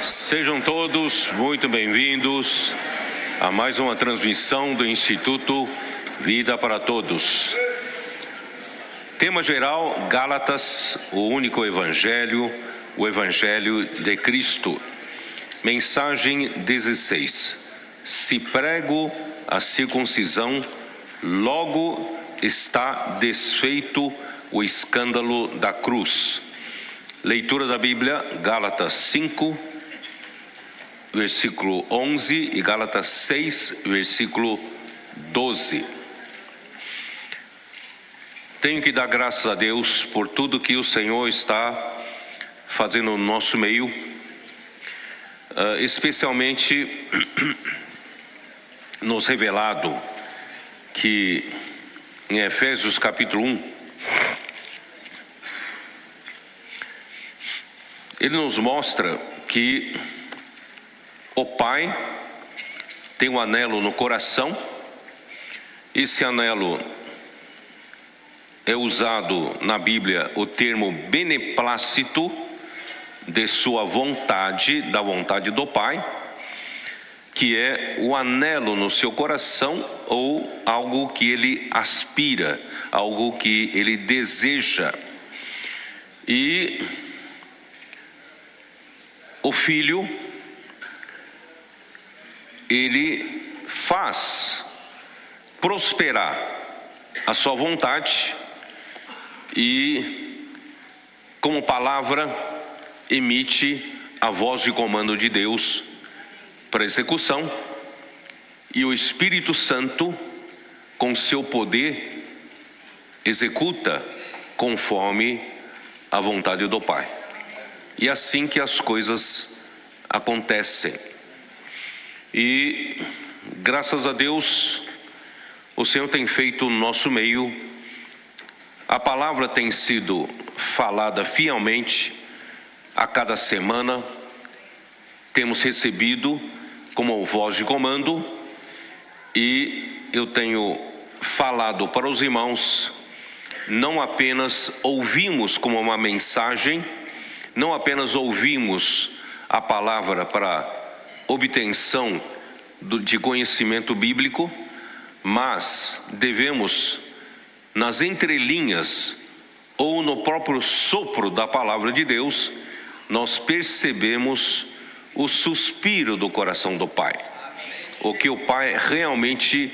Sejam todos muito bem-vindos a mais uma transmissão do Instituto Vida para Todos. Tema geral: Gálatas, o único evangelho, o evangelho de Cristo. Mensagem 16. Se prego a circuncisão, logo está desfeito o escândalo da cruz. Leitura da Bíblia, Gálatas 5, versículo 11 e Gálatas 6, versículo 12. Tenho que dar graças a Deus por tudo que o Senhor está fazendo no nosso meio, especialmente nos revelado que em Efésios capítulo 1, ele nos mostra que o Pai tem um anelo no coração. Esse anelo é usado na Bíblia o termo beneplácito, de sua vontade, da vontade do Pai, que é o anelo no seu coração ou algo que ele aspira, algo que ele deseja. E o Filho, ele faz prosperar a sua vontade e, como palavra, emite a voz de comando de Deus para execução, e o Espírito Santo, com seu poder, executa conforme a vontade do Pai. E assim que as coisas acontecem. E graças a Deus, o Senhor tem feito no nosso meio. A palavra tem sido falada fielmente a cada semana. Temos recebido como voz de comando, e eu tenho falado para os irmãos, não apenas ouvimos como uma mensagem, não apenas ouvimos a palavra para obtenção de conhecimento bíblico, mas devemos, nas entrelinhas ou no próprio sopro da palavra de Deus, nós percebemos o suspiro do coração do Pai. O que o Pai realmente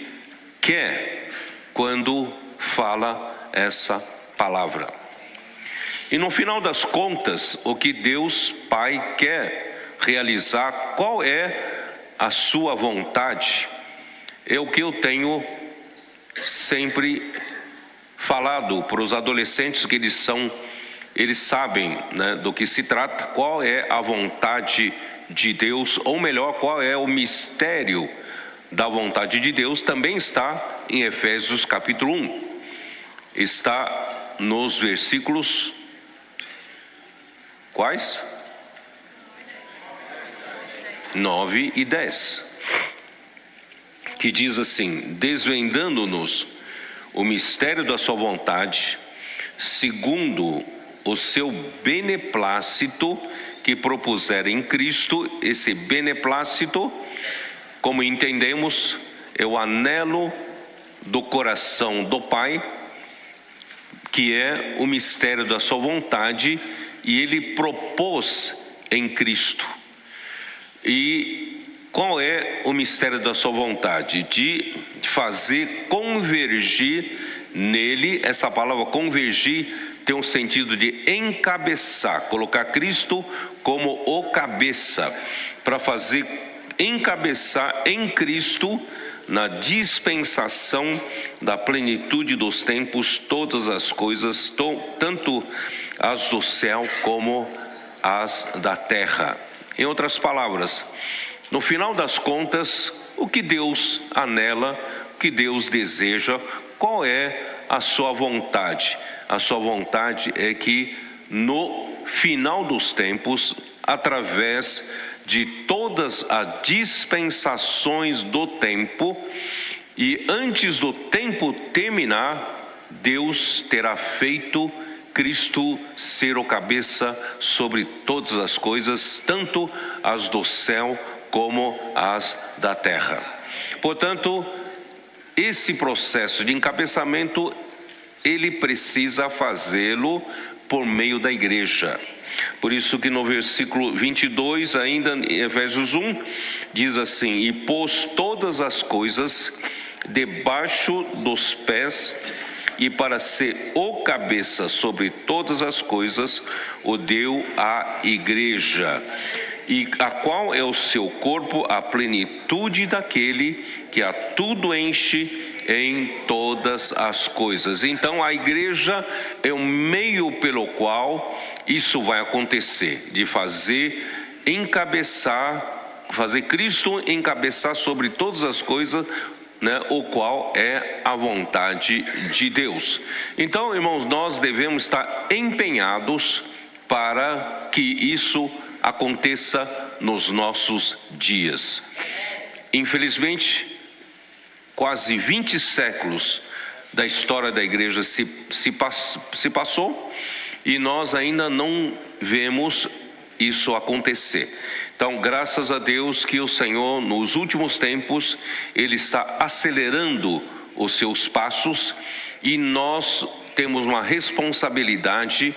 quer quando fala essa palavra. E no final das contas, o que Deus Pai quer realizar, qual é a sua vontade, é o que eu tenho sempre falado para os adolescentes, que eles sabem, né, do que se trata, qual é a vontade de Deus, ou melhor, qual é o mistério da vontade de Deus. Também está em Efésios capítulo 1, está nos versículos, quais? 9 e 10, que diz assim: desvendando-nos o mistério da sua vontade, segundo o seu beneplácito que propusera em Cristo. Esse beneplácito, como entendemos, é o anelo do coração do Pai, que é o mistério da sua vontade, e ele propôs em Cristo. E qual é o mistério da sua vontade? De fazer convergir nele. Essa palavra convergir tem um sentido de encabeçar, colocar Cristo como o cabeça, para fazer encabeçar em Cristo, na dispensação da plenitude dos tempos, todas as coisas, tanto as do céu como as da terra. Em outras palavras, no final das contas, o que Deus anela, o que Deus deseja, qual é a sua vontade? A sua vontade é que no final dos tempos, através de todas as dispensações do tempo, e antes do tempo terminar, Deus terá feito Cristo ser o cabeça sobre todas as coisas, tanto as do céu como as da terra. Portanto, esse processo de encabeçamento, ele precisa fazê-lo por meio da igreja. Por isso que no versículo 22, ainda em Efésios 1, diz assim: e pôs todas as coisas debaixo dos pés, e para ser o cabeça sobre todas as coisas, o deu à igreja, e a qual é o seu corpo, a plenitude daquele que a tudo enche em todas as coisas. Então a igreja é o meio pelo qual isso vai acontecer, de fazer Cristo encabeçar sobre todas as coisas, o qual é a vontade de Deus. Então, irmãos, nós devemos estar empenhados para que isso aconteça nos nossos dias. Infelizmente, quase 20 séculos da história da igreja se passou e nós ainda não vemos isso acontecer. Então, graças a Deus que o Senhor, nos últimos tempos, Ele está acelerando os seus passos, e nós temos uma responsabilidade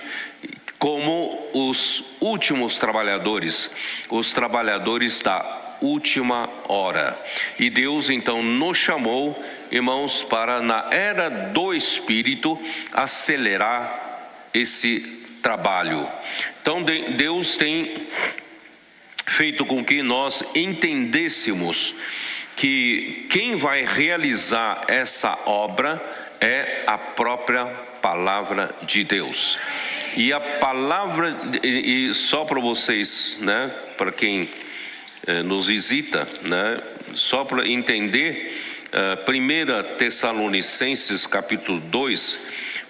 como os últimos trabalhadores, os trabalhadores da última hora. E Deus então nos chamou, irmãos, para na era do Espírito acelerar esse trabalho. Então Deus tem feito com que nós entendêssemos que quem vai realizar essa obra é a própria palavra de Deus. E a palavra, e só para vocês, para quem nos visita, só para entender, 1 Tessalonicenses capítulo 2,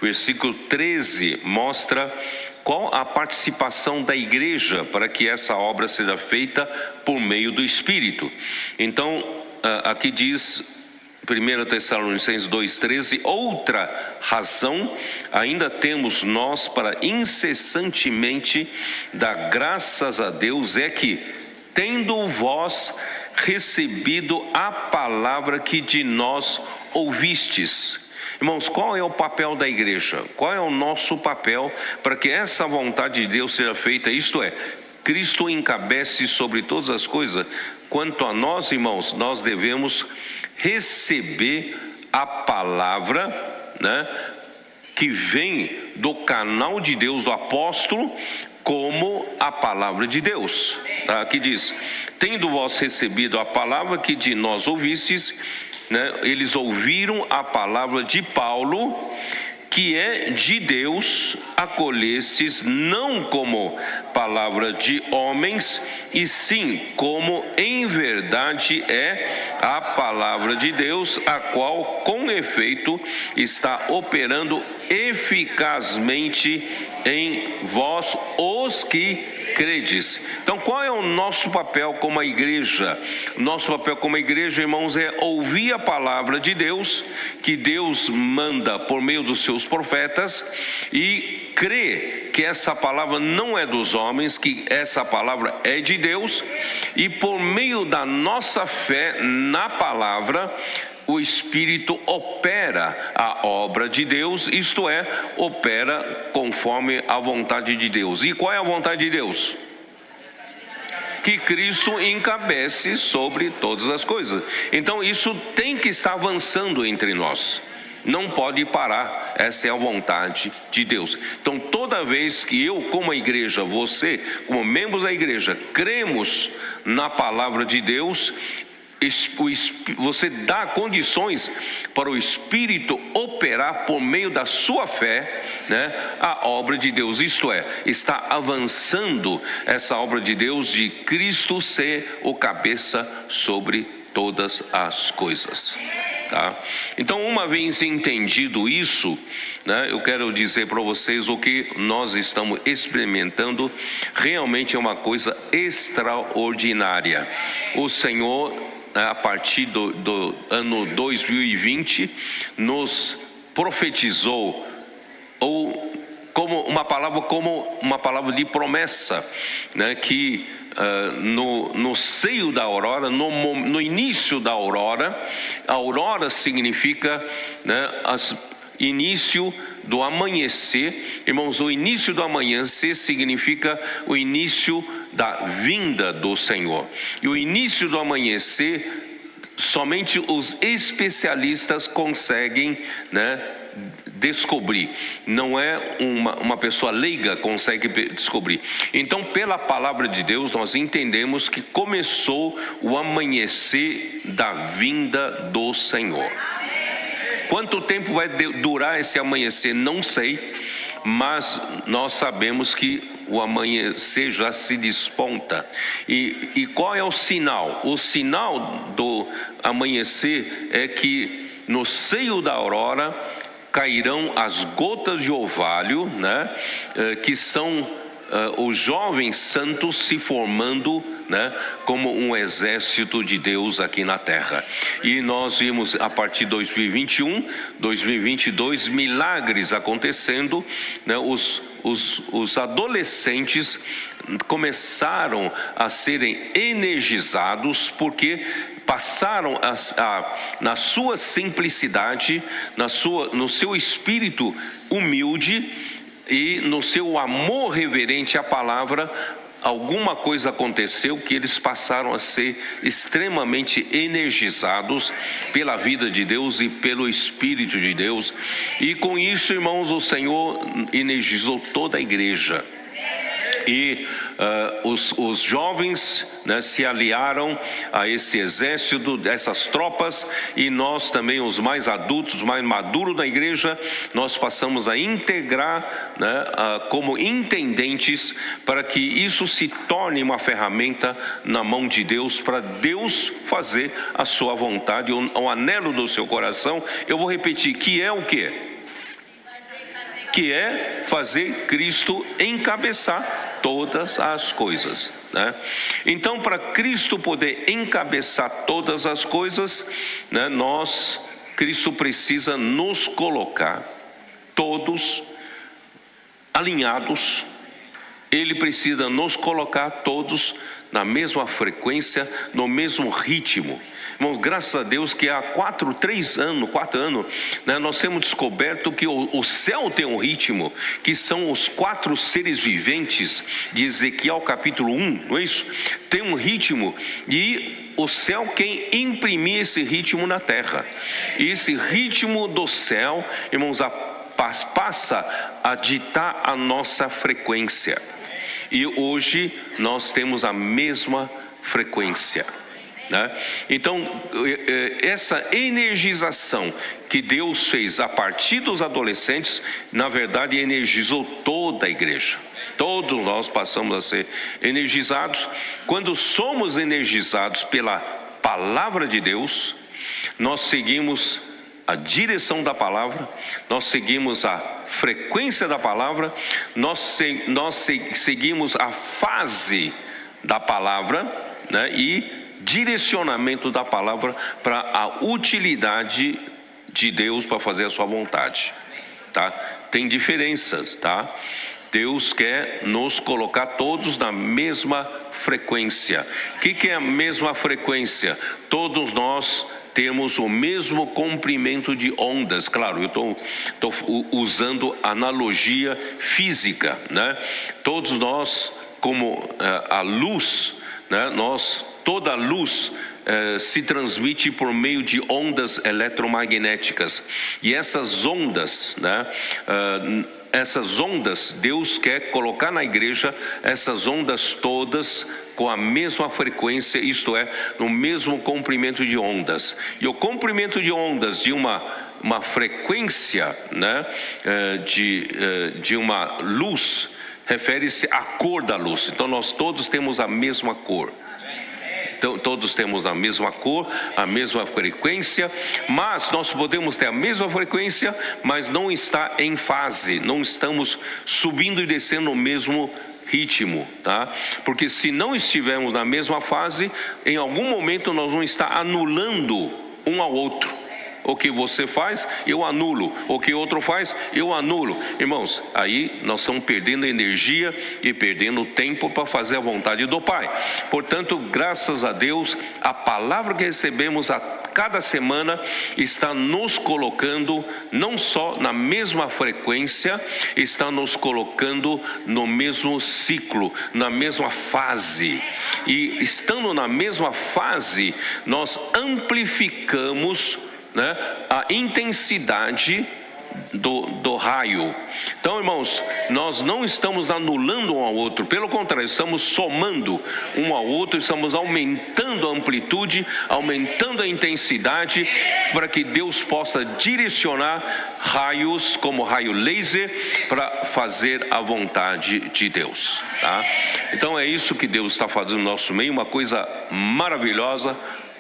versículo 13, mostra qual a participação da igreja para que essa obra seja feita por meio do Espírito. Então, aqui diz 1 Tessalonicenses 2,13, outra razão ainda temos nós para incessantemente dar graças a Deus é que, tendo vós recebido a palavra que de nós ouvistes. Irmãos, qual é o papel da igreja? Qual é o nosso papel para que essa vontade de Deus seja feita? Isto é, Cristo encabece sobre todas as coisas. Quanto a nós, irmãos, nós devemos receber a palavra, que vem do canal de Deus, do apóstolo, como a palavra de Deus. Aqui diz: tendo vós recebido a palavra que de nós ouvistes. Eles ouviram a palavra de Paulo, que é de Deus, acolhestes não como palavra de homens, e sim como em verdade é a palavra de Deus, a qual com efeito está operando eficazmente em vós os que credes. Então, qual é o nosso papel como a igreja? Nosso papel como a igreja, irmãos, é ouvir a palavra de Deus, que Deus manda por meio dos seus profetas, e crer que essa palavra não é dos homens, que essa palavra é de Deus, e por meio da nossa fé na palavra, o Espírito opera a obra de Deus, isto é, opera conforme a vontade de Deus. E qual é a vontade de Deus? Que Cristo encabece sobre todas as coisas. Então isso tem que estar avançando entre nós. Não pode parar, essa é a vontade de Deus. Então toda vez que eu, como a igreja, você, como membros da igreja, cremos na palavra de Deus, você dá condições para o Espírito operar por meio da sua fé, a obra de Deus. Isto é, está avançando essa obra de Deus de Cristo ser o cabeça sobre todas as coisas. Tá? Então, uma vez entendido isso, né, eu quero dizer para vocês o que nós estamos experimentando realmente é uma coisa extraordinária. O Senhor, a partir do ano 2020, nos profetizou, ou como uma palavra de promessa, né, que no seio da aurora, no início da aurora, a aurora significa, né, início do amanhecer. Irmãos, o início do amanhecer significa o início da vinda do Senhor. E o início do amanhecer, somente os especialistas conseguem, né, descobrir. Não é uma pessoa leiga consegue descobrir. Então, pela palavra de Deus, nós entendemos que começou o amanhecer da vinda do Senhor. Quanto tempo vai durar esse amanhecer? Não sei, mas nós sabemos que o amanhecer já se desponta. E qual é o sinal? O sinal do amanhecer é que no seio da aurora cairão as gotas de orvalho, né, que são os jovens santos se formando, né, como um exército de Deus aqui na terra. E nós vimos a partir de 2021, 2022, milagres acontecendo, né, os adolescentes começaram a serem energizados, porque passaram na sua simplicidade, no seu espírito humilde e no seu amor reverente à palavra, alguma coisa aconteceu que eles passaram a ser extremamente energizados pela vida de Deus e pelo Espírito de Deus. E com isso, irmãos, o Senhor energizou toda a igreja. E os jovens, né, se aliaram a esse exército, essas tropas, e nós também, os mais adultos, mais maduros da igreja, nós passamos a integrar, né, como intendentes, para que isso se torne uma ferramenta na mão de Deus, para Deus fazer a sua vontade, o anelo do seu coração. Eu vou repetir, que é o quê? Que é fazer Cristo encabeçar todas as coisas, né? Então, para Cristo poder encabeçar todas as coisas, né, Cristo precisa nos colocar todos alinhados. Ele precisa nos colocar todos na mesma frequência, no mesmo ritmo. Irmãos, graças a Deus que há 4 anos, né, nós temos descoberto que o céu tem um ritmo, que são os 4 seres viventes de Ezequiel capítulo 1, não é isso? Tem um ritmo, e o céu quem imprimir esse ritmo na terra. E esse ritmo do céu, irmãos, passa a ditar a nossa frequência. E hoje nós temos a mesma frequência, né? Então, essa energização que Deus fez a partir dos adolescentes, na verdade energizou toda a igreja. Todos nós passamos a ser energizados. Quando somos energizados pela palavra de Deus, nós seguimos a direção da palavra, nós seguimos a frequência da palavra, nós seguimos a fase da palavra, né, e direcionamento da palavra para a utilidade de Deus para fazer a sua vontade, tá? Tem diferenças, tá? Deus quer nos colocar todos na mesma frequência. O que é a mesma frequência? Todos nós temos o mesmo comprimento de ondas. Claro, eu estou usando analogia física, né? Todos nós, como a luz, né? Toda a luz se transmite por meio de ondas eletromagnéticas. E essas ondas, né? Essas ondas, Deus quer colocar na igreja essas ondas todas com a mesma frequência, isto é, no mesmo comprimento de ondas. E o comprimento de ondas de uma frequência, né, de uma luz, refere-se à cor da luz. Então nós todos temos a mesma cor. Então, todos temos a mesma cor, a mesma frequência, mas nós podemos ter a mesma frequência, mas não está em fase, não estamos subindo e descendo no mesmo ritmo, tá? Porque se não estivermos na mesma fase, em algum momento nós vamos estar anulando um ao outro. O que você faz, eu anulo. O que outro faz, eu anulo. Irmãos, aí nós estamos perdendo energia e perdendo tempo para fazer a vontade do Pai. Portanto, graças a Deus, a palavra que recebemos a cada semana está nos colocando não só na mesma frequência, está nos colocando no mesmo ciclo, na mesma fase. E estando na mesma fase, nós amplificamos, né, a intensidade do raio. Então, irmãos, nós não estamos anulando um ao outro, pelo contrário, estamos somando um ao outro, estamos aumentando a amplitude, aumentando a intensidade, para que Deus possa direcionar raios como raio laser para fazer a vontade de Deus, tá? Então é isso que Deus está fazendo no nosso meio, uma coisa maravilhosa,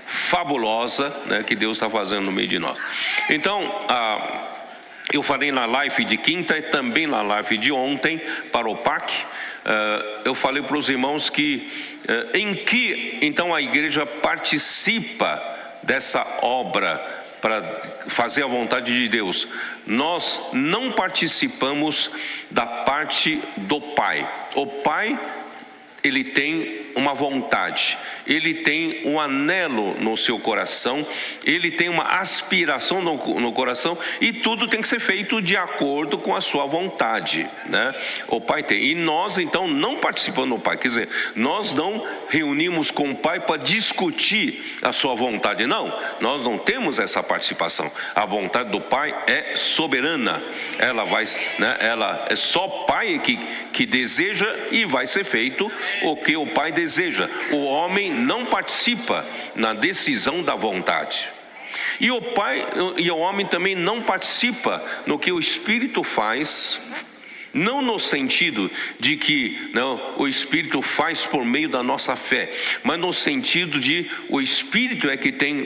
fabulosa, né, que Deus está fazendo no meio de nós. Então, eu falei na live de quinta e também na live de ontem para o PAC, eu falei para os irmãos que em que então a igreja participa dessa obra para fazer a vontade de Deus. Nós não participamos da parte do Pai. O Pai, ele tem uma vontade, ele tem um anelo no seu coração, ele tem uma aspiração no coração, e tudo tem que ser feito de acordo com a sua vontade, né? O Pai tem, e nós então não participamos do Pai, quer dizer, nós não reunimos com o Pai para discutir a sua vontade, não, nós não temos essa participação. A vontade do Pai é soberana, ela vai, né, ela é só o Pai que deseja, e vai ser feito o que o Pai deseja. O homem não participa na decisão da vontade. E o Pai e o homem também não participa no que o Espírito faz, não no sentido de que não, o Espírito faz por meio da nossa fé, mas no sentido de o Espírito é que tem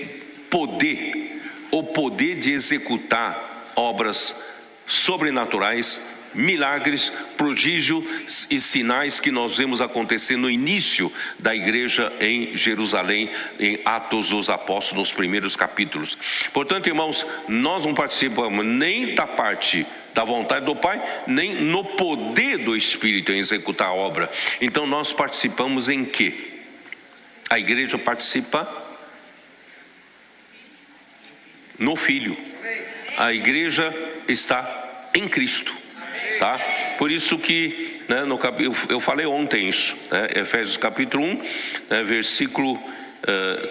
poder, o poder de executar obras sobrenaturais, milagres, prodígios e sinais que nós vemos acontecer no início da igreja em Jerusalém, em Atos dos Apóstolos, nos primeiros capítulos. Portanto, irmãos, nós não participamos nem da parte da vontade do Pai, nem no poder do Espírito em executar a obra. Então nós participamos em quê? A igreja participa no Filho. A igreja está em Cristo. Tá? Por isso que, né, eu falei ontem isso, né, Efésios capítulo 1, né, versículo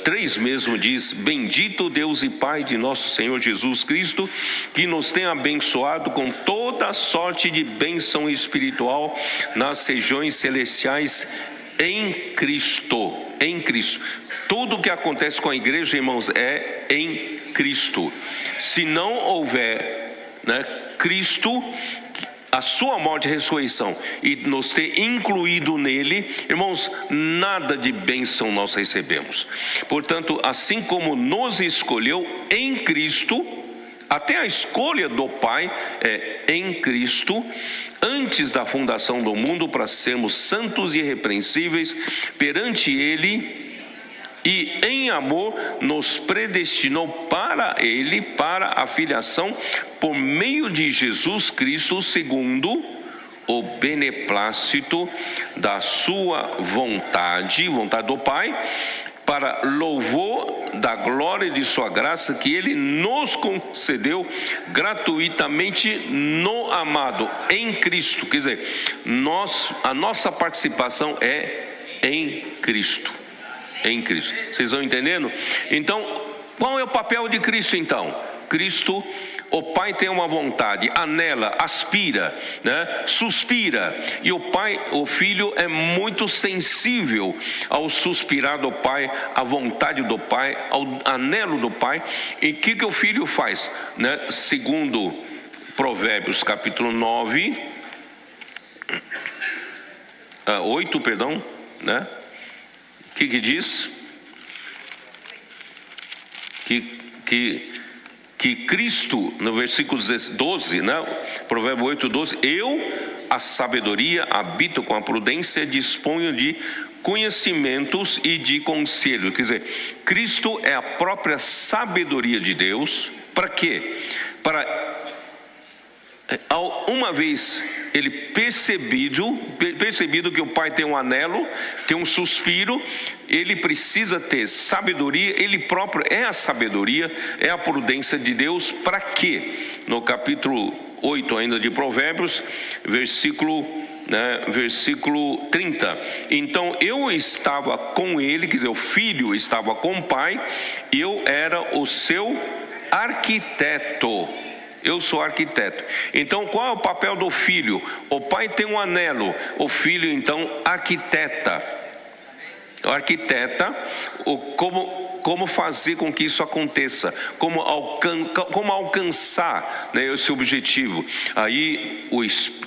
3 mesmo diz: bendito Deus e Pai de nosso Senhor Jesus Cristo, que nos tem abençoado com toda sorte de bênção espiritual nas regiões celestiais em Cristo. Em Cristo. Tudo o que acontece com a igreja, irmãos, é em Cristo. Se não houver, né, Cristo, a sua morte e ressurreição, e nos ter incluído nele, irmãos, nada de bênção nós recebemos. Portanto, assim como nos escolheu em Cristo, até a escolha do Pai é em Cristo, antes da fundação do mundo, para sermos santos e irrepreensíveis perante Ele, e em amor nos predestinou para Ele, para a filiação por meio de Jesus Cristo, segundo o beneplácito da sua vontade do Pai, para louvor da glória de sua graça que Ele nos concedeu gratuitamente no amado, em Cristo. Quer dizer, a nossa participação é em Cristo. Em Cristo. Vocês estão entendendo? Então, qual é o papel de Cristo então? Cristo, o Pai tem uma vontade, anela, aspira, né? Suspira. E o Filho é muito sensível ao suspirar do Pai, à vontade do Pai, ao anelo do Pai. E o que o Filho faz? Né? Segundo Provérbios capítulo 8, né? O que diz? que Cristo, no versículo 12, né? Provérbio 8, 12, eu, a sabedoria, habito com a prudência, disponho de conhecimentos e de conselho. Quer dizer, Cristo é a própria sabedoria de Deus. Para quê? Para, uma vez ele percebido que o Pai tem um anelo, tem um suspiro, ele precisa ter sabedoria, ele próprio é a sabedoria, é a prudência de Deus. Para quê? No capítulo 8 ainda de Provérbios, versículo 30, então eu estava com ele, quer dizer, o filho estava com o pai, eu era o seu arquiteto. Eu sou arquiteto. Então, qual é o papel do filho? O pai tem um anelo, o filho então arquiteta. Arquiteta como fazer com que isso aconteça, como alcançar, né, esse objetivo. Aí,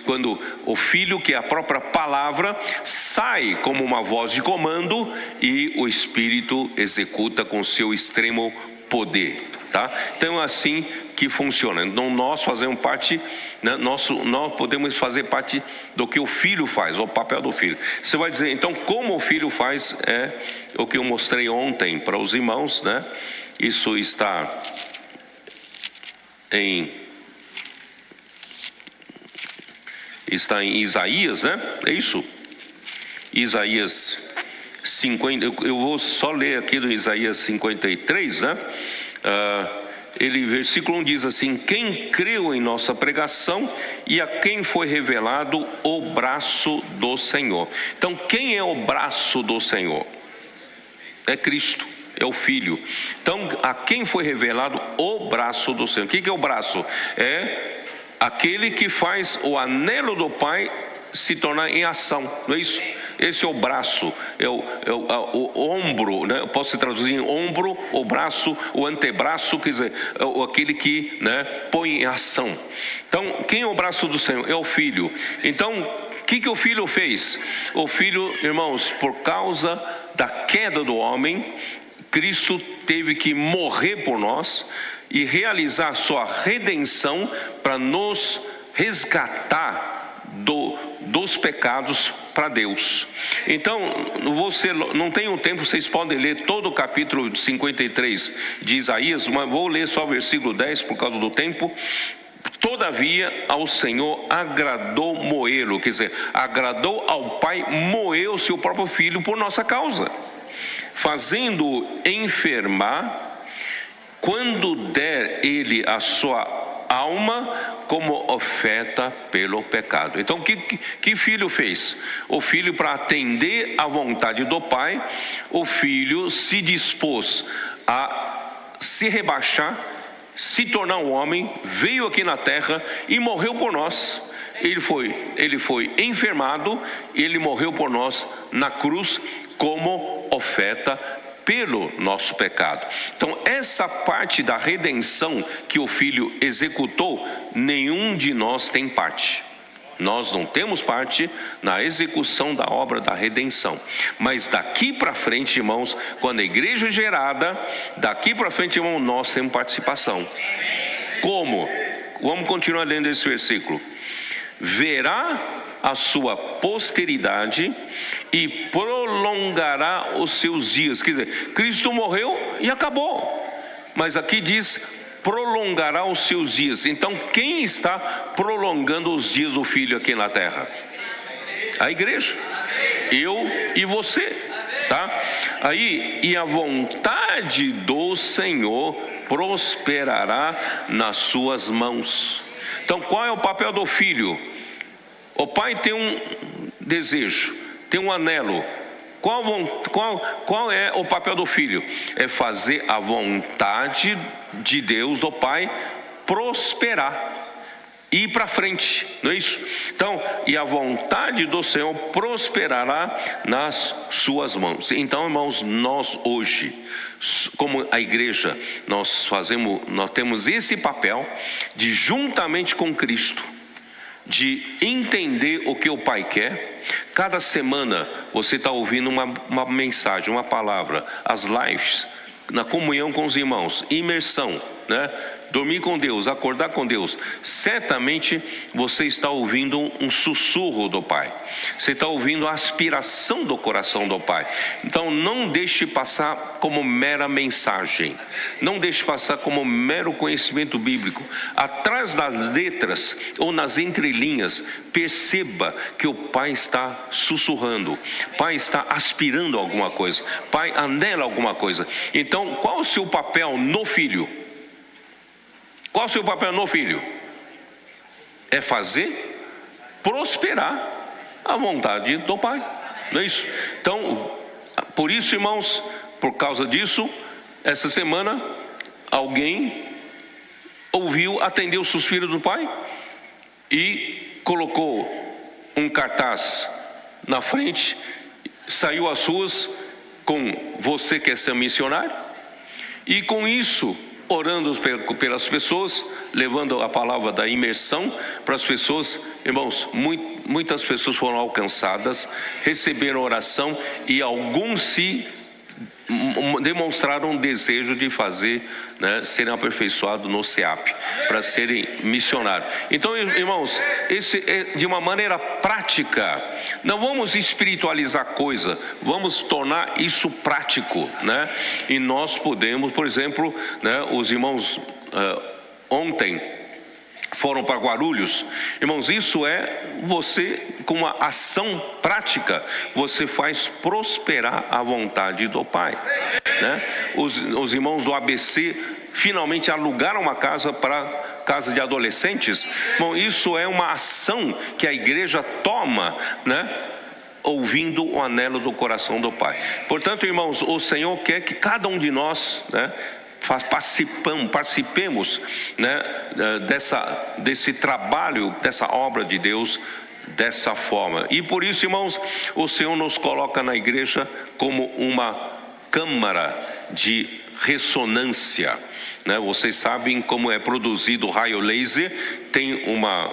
quando o filho, que é a própria palavra, sai como uma voz de comando e o Espírito executa com seu extremo poder. Tá? Então é assim que funciona. Então nós fazemos parte, né, nós podemos fazer parte do que o filho faz, o papel do filho. Você vai dizer, então como o filho faz, é o que eu mostrei ontem para os irmãos, né? Isso está em Isaías, né? É isso. Isaías 50, eu vou só ler aqui do Isaías 53, né? Versículo 1 diz assim: quem creu em nossa pregação e a quem foi revelado o braço do Senhor. Então quem é o braço do Senhor? É Cristo, é o Filho. Então a quem foi revelado o braço do Senhor? O que é o braço? É aquele que faz o anelo do Pai se tornar em ação, não é isso? Esse é o braço, é o ombro, né? Eu posso traduzir em ombro, o braço, o antebraço, quer dizer, aquele que, né, põe em ação. Então, quem é o braço do Senhor? É o Filho. Então, o que o Filho fez? O Filho, irmãos, por causa da queda do homem, Cristo teve que morrer por nós e realizar sua redenção para nos resgatar dos pecados para Deus. Então, você não tem um tempo, vocês podem ler todo o capítulo 53 de Isaías, mas vou ler só o versículo 10 por causa do tempo. Todavia ao Senhor agradou moê-lo, quer dizer, agradou ao Pai moer o seu próprio filho por nossa causa, fazendo-o enfermar, quando der ele a sua alma como oferta pelo pecado. Então, que filho fez? O filho, para atender à vontade do Pai, o filho se dispôs a se rebaixar, se tornar um homem, veio aqui na terra e morreu por nós. Ele foi enfermado, ele morreu por nós na cruz como oferta pelo nosso pecado. Então, essa parte da redenção que o Filho executou, nenhum de nós tem parte. Nós não temos parte na execução da obra da redenção. Mas daqui para frente, irmãos, quando a igreja é gerada, daqui para frente, irmão, nós temos participação. Como? Vamos continuar lendo esse versículo. Verá a sua posteridade e prolongará os seus dias. Quer dizer, Cristo morreu e acabou. Mas aqui diz, prolongará os seus dias. Então, quem está prolongando os dias do Filho aqui na terra? A igreja. Eu e você, tá? Aí, e a vontade do Senhor prosperará nas suas mãos. Então, qual é o papel do Filho? O Pai tem um desejo, tem um anelo. Qual é o papel do Filho? É fazer a vontade de Deus, do Pai, prosperar, ir para frente, não é isso? Então, e a vontade do Senhor prosperará nas suas mãos. Então, irmãos, nós hoje, como a igreja, nós temos esse papel de, juntamente com Cristo, de entender o que o Pai quer. Cada semana você está ouvindo uma mensagem, uma palavra. As lives, na comunhão com os irmãos, imersão, né? Dormir com Deus, acordar com Deus, certamente você está ouvindo um sussurro do Pai. Você está ouvindo a aspiração do coração do Pai. Então não deixe passar como mera mensagem. Não deixe passar como mero conhecimento bíblico. Atrás das letras ou nas entrelinhas, perceba que o Pai está sussurrando. O Pai está aspirando alguma coisa. O Pai anela alguma coisa. Então qual o seu papel no filho? Qual o seu papel no filho? É fazer prosperar a vontade do Pai, não é isso? Então, por isso, irmãos, por causa disso, essa semana, alguém atendeu o suspiro do Pai e colocou um cartaz na frente, saiu às ruas com "Você quer ser missionário?" E com isso, orando pelas pessoas, levando a palavra da imersão para as pessoas. Irmãos, muitas pessoas foram alcançadas, receberam oração e alguns se demonstraram um desejo de fazer, né, serem aperfeiçoados no SEAP, para serem missionários. Então, irmãos, esse é de uma maneira prática. Não vamos espiritualizar a coisa, vamos tornar isso prático, né? E nós podemos, por exemplo, né, os irmãos ontem foram para Guarulhos. Irmãos, isso é você, com uma ação prática, você faz prosperar a vontade do Pai, né? Os irmãos do ABC finalmente alugaram uma casa para casa de adolescentes. Bom, isso é uma ação que a igreja toma, né, ouvindo o anelo do coração do Pai. Portanto, irmãos, o Senhor quer que cada um de nós, né, participemos, né, desse trabalho, dessa obra de Deus, dessa forma. E por isso, irmãos, o Senhor nos coloca na igreja como uma câmara de ressonância, né? Vocês sabem como é produzido o raio laser. Tem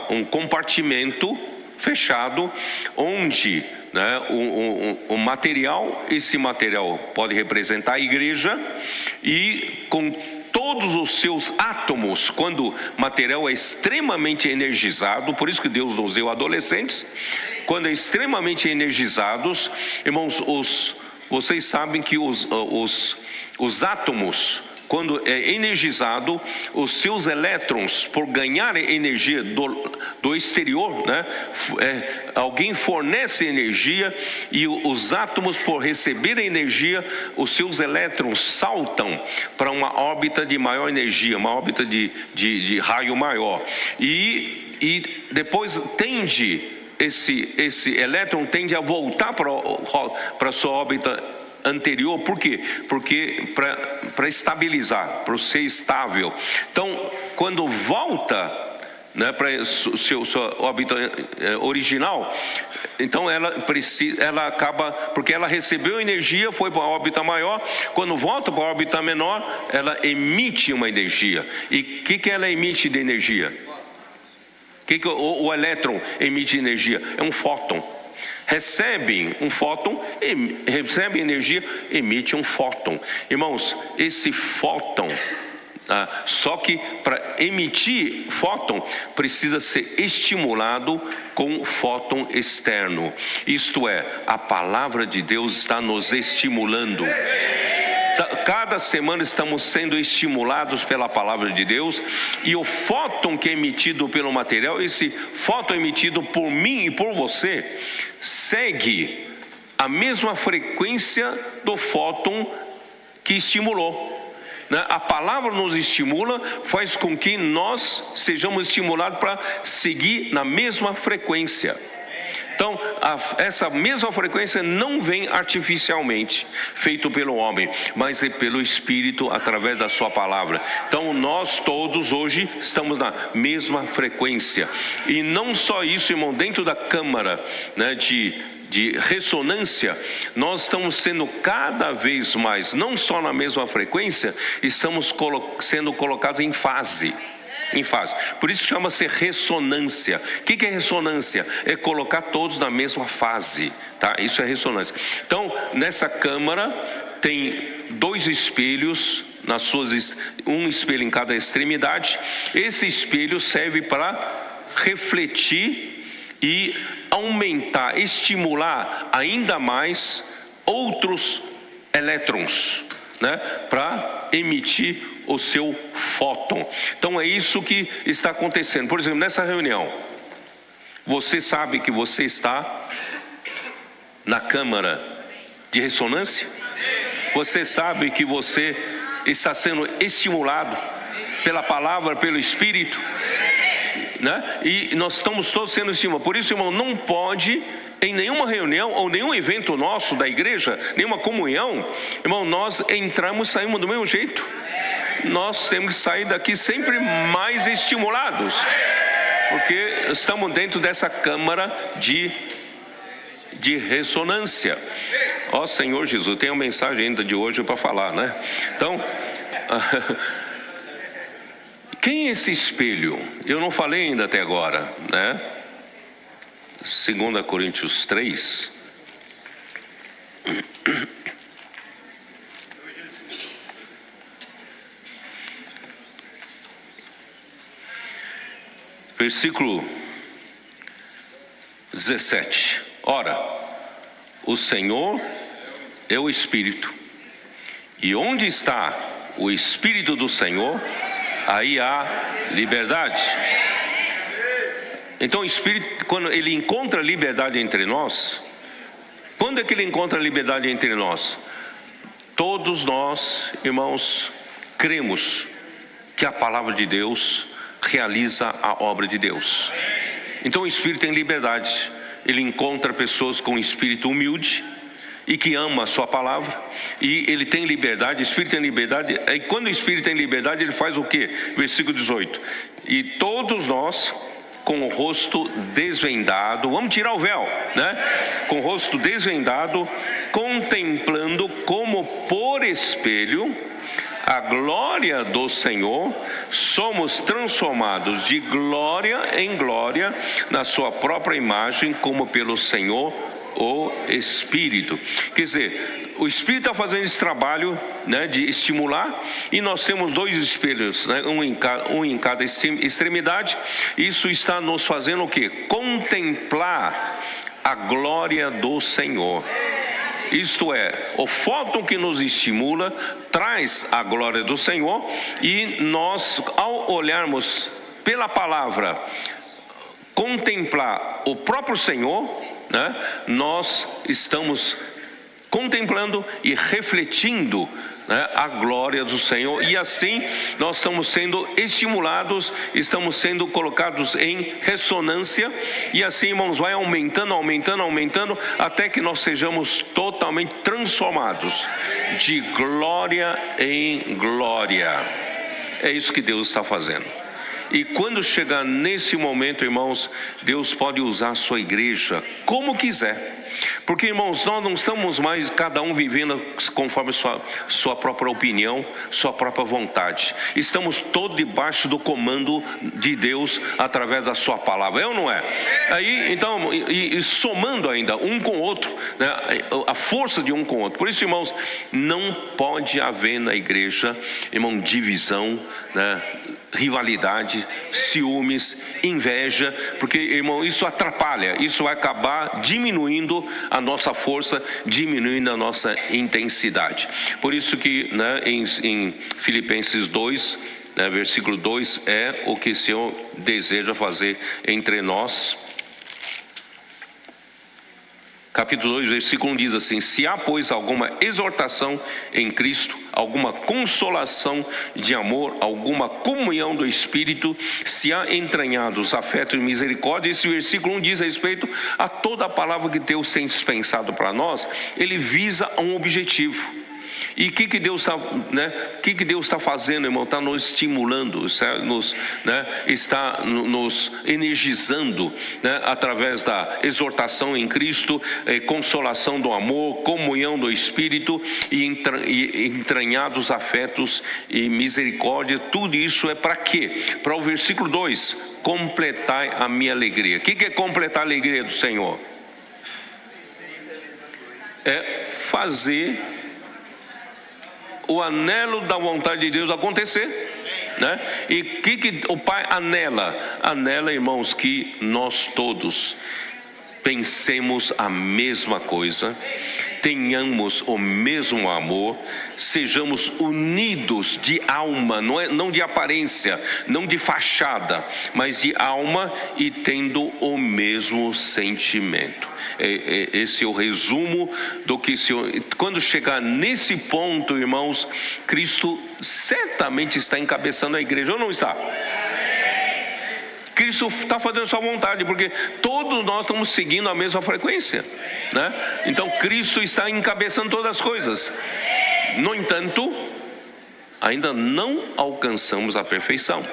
um compartimento fechado onde, né, esse material pode representar a igreja, e com todos os seus átomos, quando o material é extremamente energizado, por isso que Deus nos deu adolescentes, quando é extremamente energizados, irmãos, vocês sabem que os átomos, quando é energizado, os seus elétrons, por ganhar energia do exterior, né, alguém fornece energia, e os átomos, por receber energia, os seus elétrons saltam para uma órbita de maior energia, uma órbita de raio maior, e depois esse elétron tende a voltar para a sua órbita anterior. Por quê? Porque para estabilizar, para ser estável. Então, quando volta, né, para sua órbita original, então ela acaba, porque ela recebeu energia, foi para a órbita maior. Quando volta para a órbita menor, ela emite uma energia. E o que ela emite de energia? O que o elétron emite de energia? É um fóton. Recebe um fóton, recebe energia, emite um fóton. Irmãos, esse fóton, só que para emitir fóton precisa ser estimulado com fóton externo. Isto é, a palavra de Deus está nos estimulando. Cada semana estamos sendo estimulados pela palavra de Deus, e o fóton que é emitido pelo material, esse fóton emitido por mim e por você, segue a mesma frequência do fóton que estimulou. A palavra nos estimula, faz com que nós sejamos estimulados para seguir na mesma frequência. Então, essa mesma frequência não vem artificialmente, feito pelo homem, mas é pelo Espírito, através da sua palavra. Então, nós todos hoje estamos na mesma frequência. E não só isso, irmão, dentro da câmara, né, de ressonância, nós estamos sendo cada vez mais, não só na mesma frequência, estamos sendo colocados em fase. Por isso chama-se ressonância. O que é ressonância? É colocar todos na mesma fase, tá? Isso é ressonância. Então, nessa câmara, tem 2 espelhos, um espelho em cada extremidade. Esse espelho serve para refletir e aumentar, estimular ainda mais outros elétrons, né, para emitir o seu fóton. Então é isso que está acontecendo. Por exemplo, nessa reunião, você sabe que você está na câmara de ressonância? Você sabe que você está sendo estimulado pela palavra, pelo Espírito, né? E nós estamos todos sendo estimulados. Por isso, irmão, não pode em nenhuma reunião ou nenhum evento nosso da igreja, nenhuma comunhão, irmão, nós entramos e saímos do mesmo jeito. Nós temos que sair daqui sempre mais estimulados, porque estamos dentro dessa câmara de ressonância. Ó Senhor Jesus, tem uma mensagem ainda de hoje para falar, né? Então, quem é esse espelho? Eu não falei ainda até agora, né? 2 Coríntios 3. Versículo 17. Ora, o Senhor é o Espírito, e onde está o Espírito do Senhor, aí há liberdade. Então o Espírito, quando ele encontra liberdade entre nós, quando é que ele encontra liberdade entre nós? Todos nós, irmãos, cremos que a palavra de Deus realiza a obra de Deus. Então o Espírito tem liberdade. Ele encontra pessoas com espírito humilde e que ama a sua palavra, e ele tem liberdade. O Espírito tem liberdade. E quando o Espírito tem liberdade, ele faz o quê? Versículo 18. E todos nós, com o rosto desvendado, vamos tirar o véu, né? Com o rosto desvendado, contemplando como por espelho a glória do Senhor, somos transformados de glória em glória na sua própria imagem, como pelo Senhor o Espírito. Quer dizer, o Espírito está fazendo esse trabalho, né, de estimular, e nós temos 2 espelhos, né, um em cada extremidade. Isso está nos fazendo o quê? Contemplar a glória do Senhor. Isto é, o fóton que nos estimula traz a glória do Senhor, e nós, ao olharmos pela palavra, contemplar o próprio Senhor, né, nós estamos contemplando e refletindo, né, a glória do Senhor, e assim nós estamos sendo estimulados, estamos sendo colocados em ressonância, e assim, irmãos, vai aumentando, até que nós sejamos totalmente transformados de glória em glória. É isso que Deus está fazendo. E quando chegar nesse momento, irmãos, Deus pode usar a sua igreja como quiser. Porque, irmãos, nós não estamos mais cada um vivendo conforme sua própria opinião, sua própria vontade. Estamos todos debaixo do comando de Deus através da sua palavra, é ou não é? Aí, então, e somando ainda um com o outro, né, a força de um com o outro. Por isso, irmãos, não pode haver na igreja, irmão, divisão, né, rivalidade, ciúmes, inveja, porque, irmão, isso atrapalha, isso vai acabar diminuindo a nossa força, diminuindo a nossa intensidade. Por isso que, né, em Filipenses 2, né, versículo 2, é o que o Senhor deseja fazer entre nós. Capítulo 2, versículo 1 diz assim: se há, pois, alguma exortação em Cristo, alguma consolação de amor, alguma comunhão do Espírito, se há entranhados afetos e misericórdia. Esse versículo 1 diz respeito a toda a palavra que Deus tem dispensado para nós. Ele visa um objetivo. E o que Deus está, né? Que Deus está fazendo, irmão? Está nos estimulando, está nos energizando, né? Através da exortação em Cristo, consolação do amor, comunhão do Espírito e entranhados afetos e misericórdia. Tudo isso é para quê? Para o versículo 2: completai a minha alegria. O que é completar a alegria do Senhor? É fazer o anelo da vontade de Deus acontecer, né? E o que o Pai anela? Anela, irmãos, que nós todos pensemos a mesma coisa, tenhamos o mesmo amor, sejamos unidos de alma, não de aparência, não de fachada, mas de alma e tendo o mesmo sentimento. Esse é o resumo do que quando chegar nesse ponto, irmãos, Cristo certamente está encabeçando a igreja, ou não está? Cristo está fazendo sua vontade, porque todos nós estamos seguindo a mesma frequência, né? Então Cristo está encabeçando todas as coisas. No entanto, ainda não alcançamos a perfeição.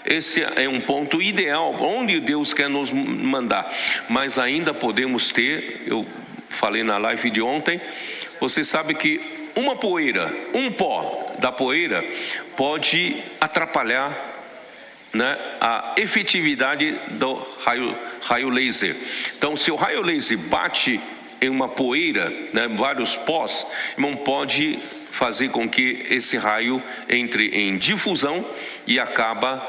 Esse é um ponto ideal, onde Deus quer nos mandar. Mas ainda podemos ter, eu falei na live de ontem, você sabe que uma poeira, um pó da poeira pode atrapalhar, né, a efetividade do raio laser. Então, se o raio laser bate em uma poeira, né, vários pós, irmão, pode fazer com que esse raio entre em difusão e acaba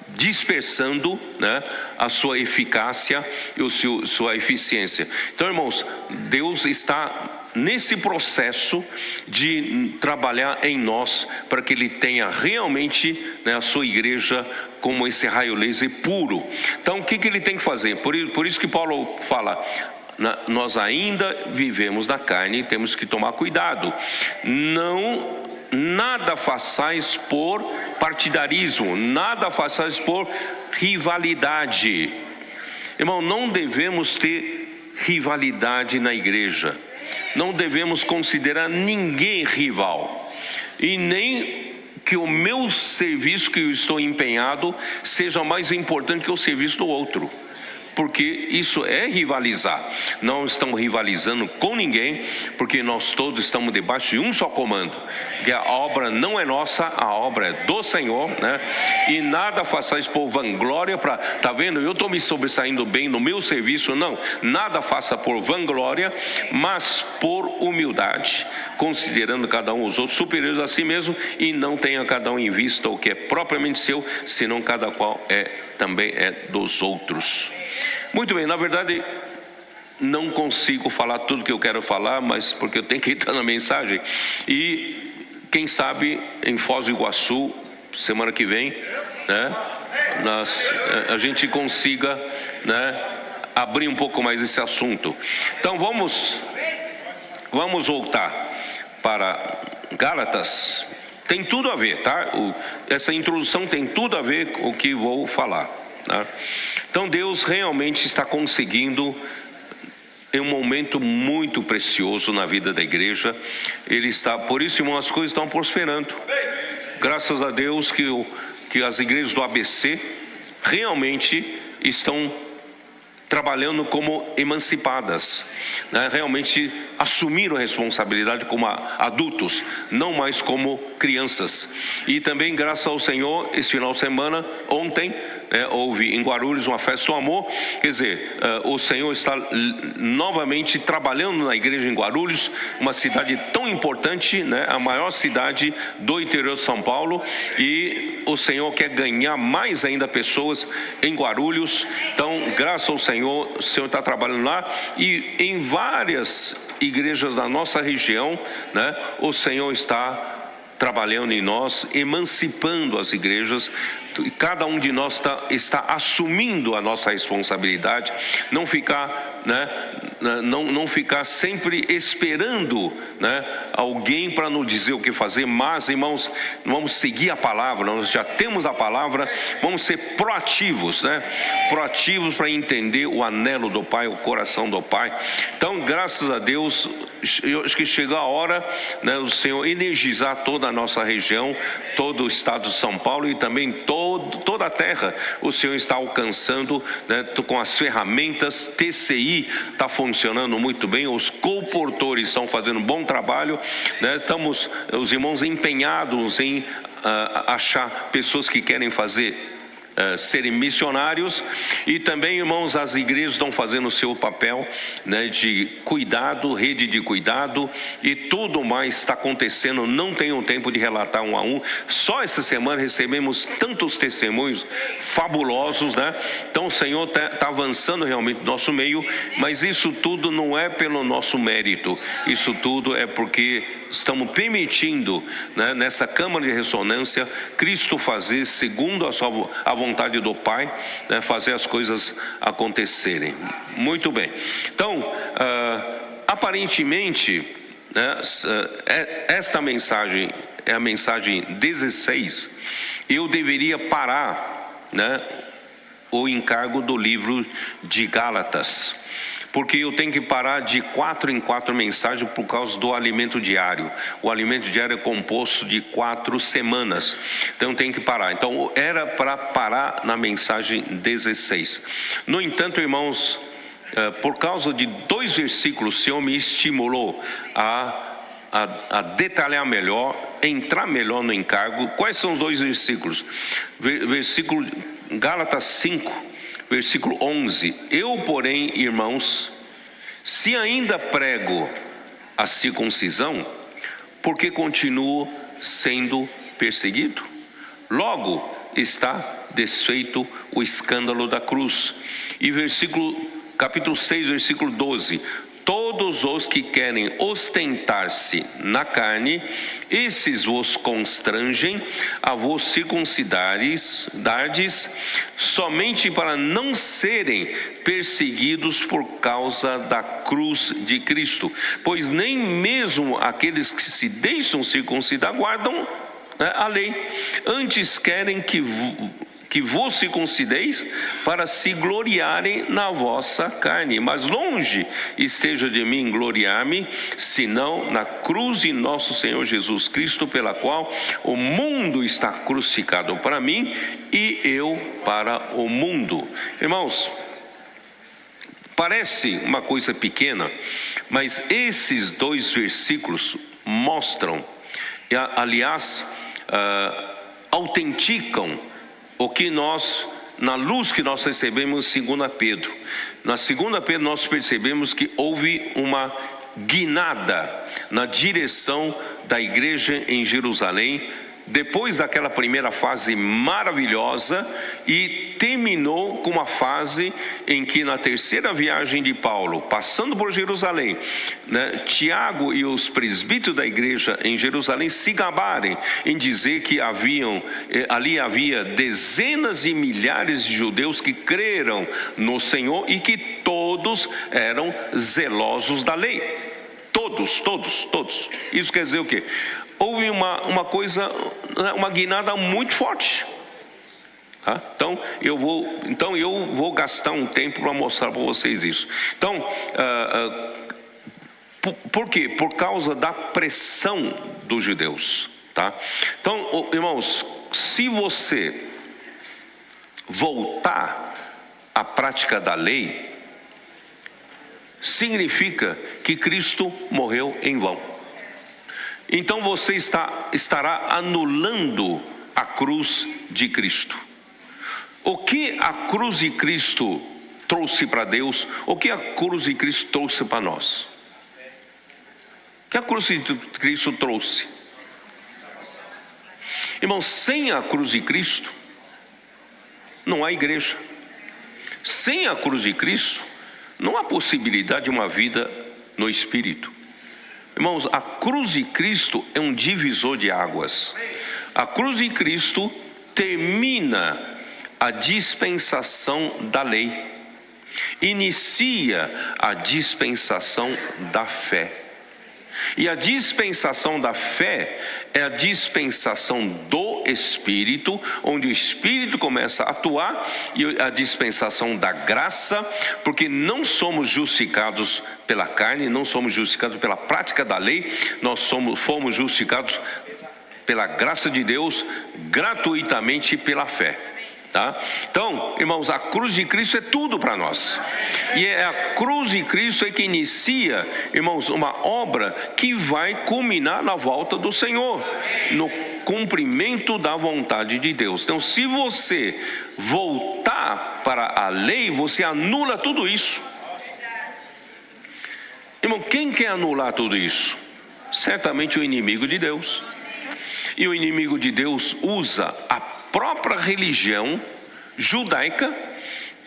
dispersando, né, a sua eficácia e sua eficiência. Então, irmãos, Deus está nesse processo de trabalhar em nós para que Ele tenha realmente, né, a sua igreja como esse raio laser puro. Então, o que Ele tem que fazer? Por isso que Paulo fala, nós ainda vivemos na carne e temos que tomar cuidado. Nada façais por partidarismo, nada façais por rivalidade. Irmão, não devemos ter rivalidade na igreja. Não devemos considerar ninguém rival, e nem que o meu serviço que eu estou empenhado seja mais importante que o serviço do outro, porque isso é rivalizar. Não estamos rivalizando com ninguém, porque nós todos estamos debaixo de um só comando, que a obra não é nossa, a obra é do Senhor, né? E nada façais por vanglória, tá vendo, eu estou me sobressaindo bem no meu serviço. Não, nada faça por vanglória, mas por humildade, considerando cada um os outros superiores a si mesmo, e não tenha cada um em vista o que é propriamente seu, senão cada qual também é dos outros. Muito bem, na verdade não consigo falar tudo que eu quero falar, mas porque eu tenho que entrar na mensagem. E quem sabe em Foz do Iguaçu, semana que vem, né, a gente consiga, né, abrir um pouco mais esse assunto. Então vamos voltar para Gálatas. Tem tudo a ver, tá? Essa introdução tem tudo a ver com o que vou falar, tá? Então Deus realmente está conseguindo, em um momento muito precioso na vida da igreja, por isso, irmão, as coisas estão prosperando. Graças a Deus que as igrejas do ABC realmente estão trabalhando como emancipadas, né? Realmente assumiram a responsabilidade como adultos, não mais como crianças. E também, graças ao Senhor, esse final de semana, ontem, houve em Guarulhos uma festa do amor. Quer dizer, o Senhor está novamente trabalhando na igreja em Guarulhos, uma cidade tão importante, né? A maior cidade do interior de São Paulo, e o Senhor quer ganhar mais ainda pessoas em Guarulhos. Então, graças ao Senhor, o Senhor está trabalhando lá, e em várias igrejas da nossa região, né, o Senhor está trabalhando em nós, emancipando as igrejas. Cada um de nós está assumindo a nossa responsabilidade, não ficar, né, não ficar sempre esperando, né, alguém para nos dizer o que fazer. Mas, irmãos, vamos seguir a palavra. Nós já temos a palavra, vamos ser proativos, né? Proativos para entender o anelo do Pai, o coração do Pai. Então, graças a Deus, eu acho que chegou a hora, né, do Senhor energizar toda a nossa região, todo o estado de São Paulo e também toda a terra. O Senhor está alcançando, né, com as ferramentas. TCI está funcionando muito bem, os colportores estão fazendo um bom trabalho, né? Estamos, os irmãos, empenhados em achar pessoas que querem fazer serem missionários, e também, irmãos, as igrejas estão fazendo o seu papel, né, de cuidado, rede de cuidado, e tudo mais está acontecendo. Não tenho tempo de relatar um a um. Só essa semana recebemos tantos testemunhos fabulosos, né? Então o Senhor está avançando realmente no nosso meio, mas isso tudo não é pelo nosso mérito, isso tudo é porque estamos permitindo, né, nessa câmara de ressonância, Cristo fazer segundo a vontade do Pai, né, fazer as coisas acontecerem. Muito bem. Então, aparentemente, né, esta mensagem é a mensagem 16. Eu deveria parar, né, o encargo do livro de Gálatas, porque eu tenho que parar de 4 em 4 mensagens por causa do alimento diário. O alimento diário é composto de 4 semanas, então eu tenho que parar. Então era para parar na mensagem 16. No entanto, irmãos, por causa de 2 versículos, o Senhor me estimulou a detalhar melhor, entrar melhor no encargo. Quais são os 2 versículos? Versículo Gálatas 5, versículo 11. Eu, porém, irmãos, se ainda prego a circuncisão, porque continuo sendo perseguido? Logo está desfeito o escândalo da cruz. E capítulo 6, versículo 12. Todos os que querem ostentar-se na carne, esses vos constrangem a vos circuncidardes, somente para não serem perseguidos por causa da cruz de Cristo. Pois nem mesmo aqueles que se deixam circuncidar guardam, né, a lei. Antes querem que vos circuncideis para se gloriarem na vossa carne. Mas longe esteja de mim gloriar-me, senão na cruz de nosso Senhor Jesus Cristo, pela qual o mundo está crucificado para mim e eu para o mundo. Irmãos, parece uma coisa pequena, mas esses 2 versículos mostram, aliás, autenticam o que na luz que nós recebemos em 2 Pedro. Na 2 Pedro nós percebemos que houve uma guinada na direção da igreja em Jerusalém, depois daquela primeira fase maravilhosa, e terminou com uma fase em que, na terceira viagem de Paulo, passando por Jerusalém, né, Tiago e os presbíteros da igreja em Jerusalém se gabarem em dizer que ali havia dezenas de milhares de judeus que creram no Senhor e que todos eram zelosos da lei. Todos. Isso quer dizer o quê? Houve uma coisa, uma guinada muito forte. Tá? Então eu vou gastar um tempo para mostrar para vocês isso. Então, por quê? Por causa da pressão dos judeus. Tá? Então, irmãos, se você voltar à prática da lei, significa que Cristo morreu em vão. Então você estará anulando a cruz de Cristo. O que a cruz de Cristo trouxe para Deus? O que a cruz de Cristo trouxe para nós? O que a cruz de Cristo trouxe? Irmãos, sem a cruz de Cristo não há igreja. Sem a cruz de Cristo não há possibilidade de uma vida no Espírito. Irmãos, a cruz de Cristo é um divisor de águas. A cruz de Cristo termina a dispensação da lei, inicia a dispensação da fé. E a dispensação da fé é a dispensação do Espírito, onde o Espírito começa a atuar, e a dispensação da graça, porque não somos justificados pela carne, não somos justificados pela prática da lei, fomos justificados pela graça de Deus, gratuitamente pela fé. Tá? Então, irmãos, a cruz de Cristo é tudo para nós. E é a cruz de Cristo que inicia, irmãos, uma obra que vai culminar na volta do Senhor. cumprimento da vontade de Deus. Então, se você voltar para a lei, você anula tudo isso. Irmão, quem quer anular tudo isso? Certamente o inimigo de Deus. E o inimigo de Deus usa a própria religião judaica,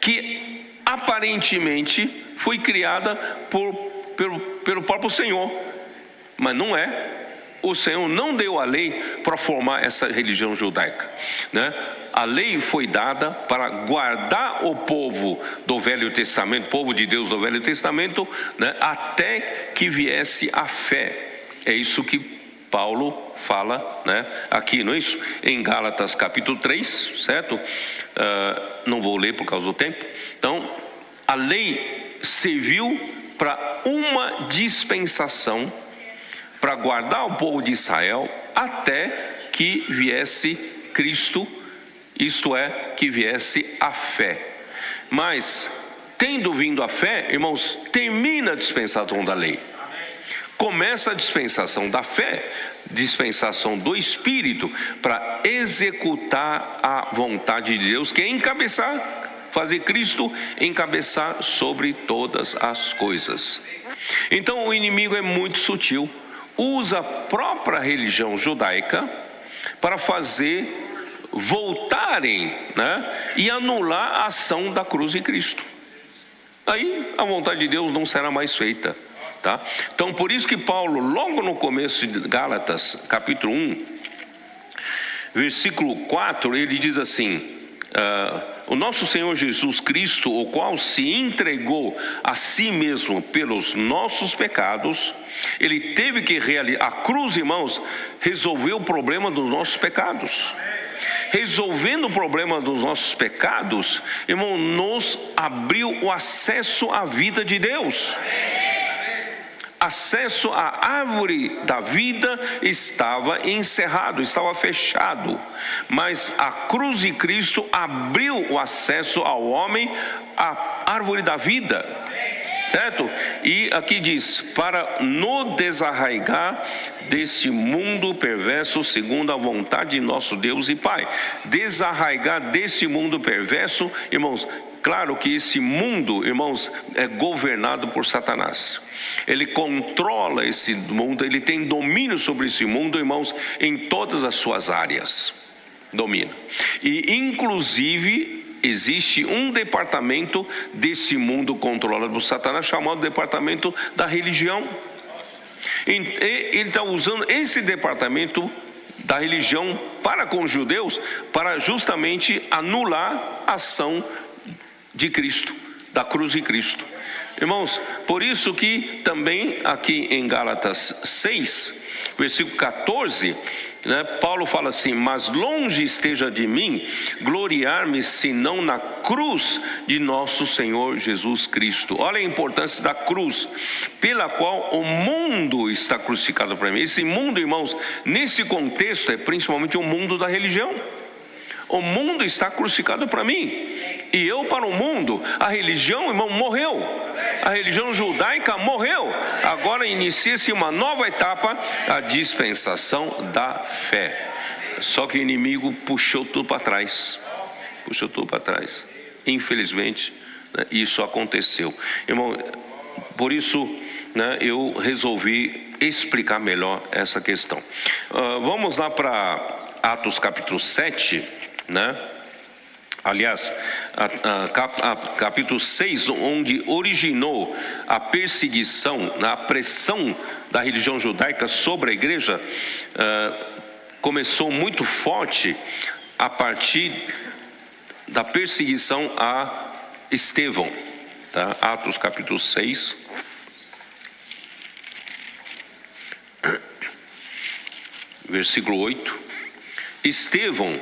que aparentemente foi criada pelo próprio Senhor, mas não é. O Senhor não deu a lei para formar essa religião judaica, né? A lei foi dada para guardar o povo do Velho Testamento, povo de Deus do Velho Testamento, né? Até que viesse a fé. É isso que Paulo fala, né? Aqui, não é isso? Em Gálatas capítulo 3, certo? Não vou ler por causa do tempo. Então, a lei serviu para uma dispensação, para guardar o povo de Israel até que viesse Cristo, isto é, que viesse a fé. Mas, tendo vindo a fé, irmãos, termina a dispensação da lei. Começa a dispensação da fé, dispensação do Espírito, para executar a vontade de Deus, que é encabeçar, fazer Cristo encabeçar sobre todas as coisas. Então o inimigo é muito sutil, usa a própria religião judaica para fazer voltarem, né, e anular a ação da cruz de Cristo. Aí a vontade de Deus não será mais feita. Tá? Então, por isso que Paulo, logo no começo de Gálatas, capítulo 1, versículo 4, ele diz assim: o nosso Senhor Jesus Cristo, o qual se entregou a si mesmo pelos nossos pecados, ele teve que realizar, a cruz, irmãos, resolveu o problema dos nossos pecados. Resolvendo o problema dos nossos pecados, irmão, nos abriu o acesso à vida de Deus. Acesso à árvore da vida estava encerrado, estava fechado, mas a cruz de Cristo abriu o acesso ao homem à árvore da vida, certo? E aqui diz: para nos desarraigar desse mundo perverso segundo a vontade de nosso Deus e Pai. Desarraigar desse mundo perverso, irmãos, claro que esse mundo, irmãos, é governado por Satanás. Ele controla esse mundo, ele tem domínio sobre esse mundo, irmãos, em todas as suas áreas. Domina. E inclusive existe um departamento desse mundo controlado por Satanás, chamado departamento da religião. Ele está usando esse departamento da religião para com os judeus, para justamente anular a ação de Cristo, da cruz de Cristo. Irmãos, por isso que também aqui em Gálatas 6, versículo 14, né, Paulo fala assim: mas longe esteja de mim gloriar-me senão na cruz de nosso Senhor Jesus Cristo. Olha a importância da cruz, pela qual o mundo está crucificado para mim. Esse mundo, irmãos, nesse contexto é principalmente o mundo da religião. O mundo está crucificado para mim, e eu para o mundo. A religião, irmão, morreu. A religião judaica morreu. Agora inicia-se uma nova etapa, a dispensação da fé. Só que o inimigo puxou tudo para trás. Puxou tudo para trás. Infelizmente, né, isso aconteceu. Irmão, por isso, né, eu resolvi explicar melhor essa questão. Vamos lá para Atos capítulo 7, né? Aliás, capítulo 6, onde originou a perseguição, a pressão da religião judaica sobre a igreja, começou muito forte a partir da perseguição a Estevão, tá? Atos capítulo 6, versículo 8. Estevão,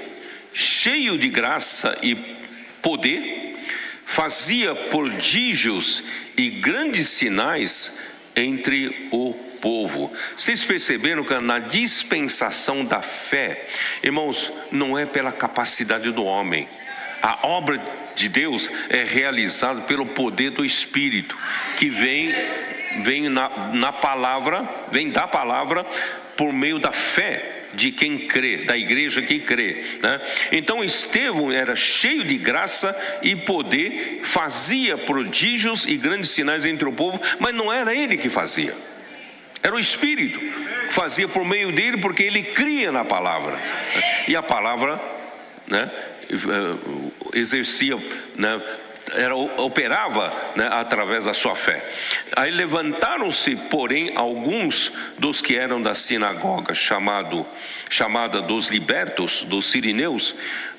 cheio de graça e poder, fazia prodígios e grandes sinais entre o povo. Vocês perceberam que na dispensação da fé, irmãos, não é pela capacidade do homem. A obra de Deus é realizada pelo poder do Espírito, que vem na palavra, vem da palavra por meio da fé. de quem crê, da igreja que crê, né? Então Estevão era cheio de graça e poder, fazia prodígios e grandes sinais entre o povo, mas não era ele que fazia, era o Espírito que fazia por meio dele, porque ele cria na palavra, e a palavra, né, exercia, né, operava, né, através da sua fé. Aí levantaram-se, porém, alguns dos que eram da sinagoga chamada dos libertos, dos sirineus,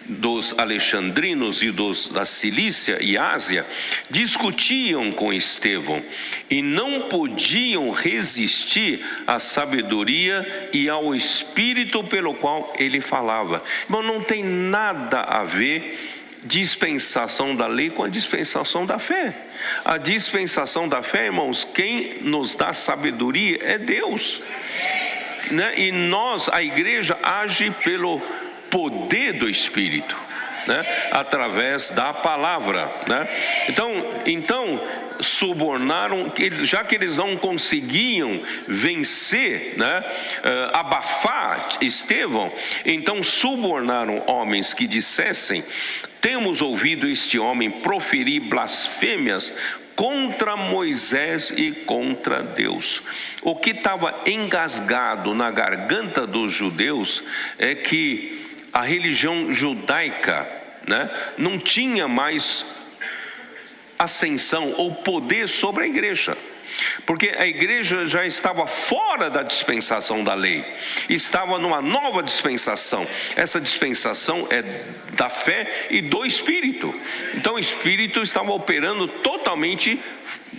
dos alexandrinos e dos da Cilícia e Ásia, discutiam com Estevão e não podiam resistir à sabedoria e ao espírito pelo qual ele falava. Mas não tem nada a ver dispensação da lei com a dispensação da fé. A dispensação da fé, irmãos, quem nos dá sabedoria é Deus, né? E nós, a igreja, age pelo poder do Espírito, né? Através da palavra, né? Então subornaram, já que eles não conseguiam vencer, né, abafar Estevão, então subornaram homens que dissessem: temos ouvido este homem proferir blasfêmias contra Moisés e contra Deus. O que estava engasgado na garganta dos judeus é que a religião judaica, né, não tinha mais ascensão ou poder sobre a igreja, porque a igreja já estava fora da dispensação da lei, estava numa nova dispensação. Essa dispensação é da fé e do Espírito. Então o Espírito estava operando totalmente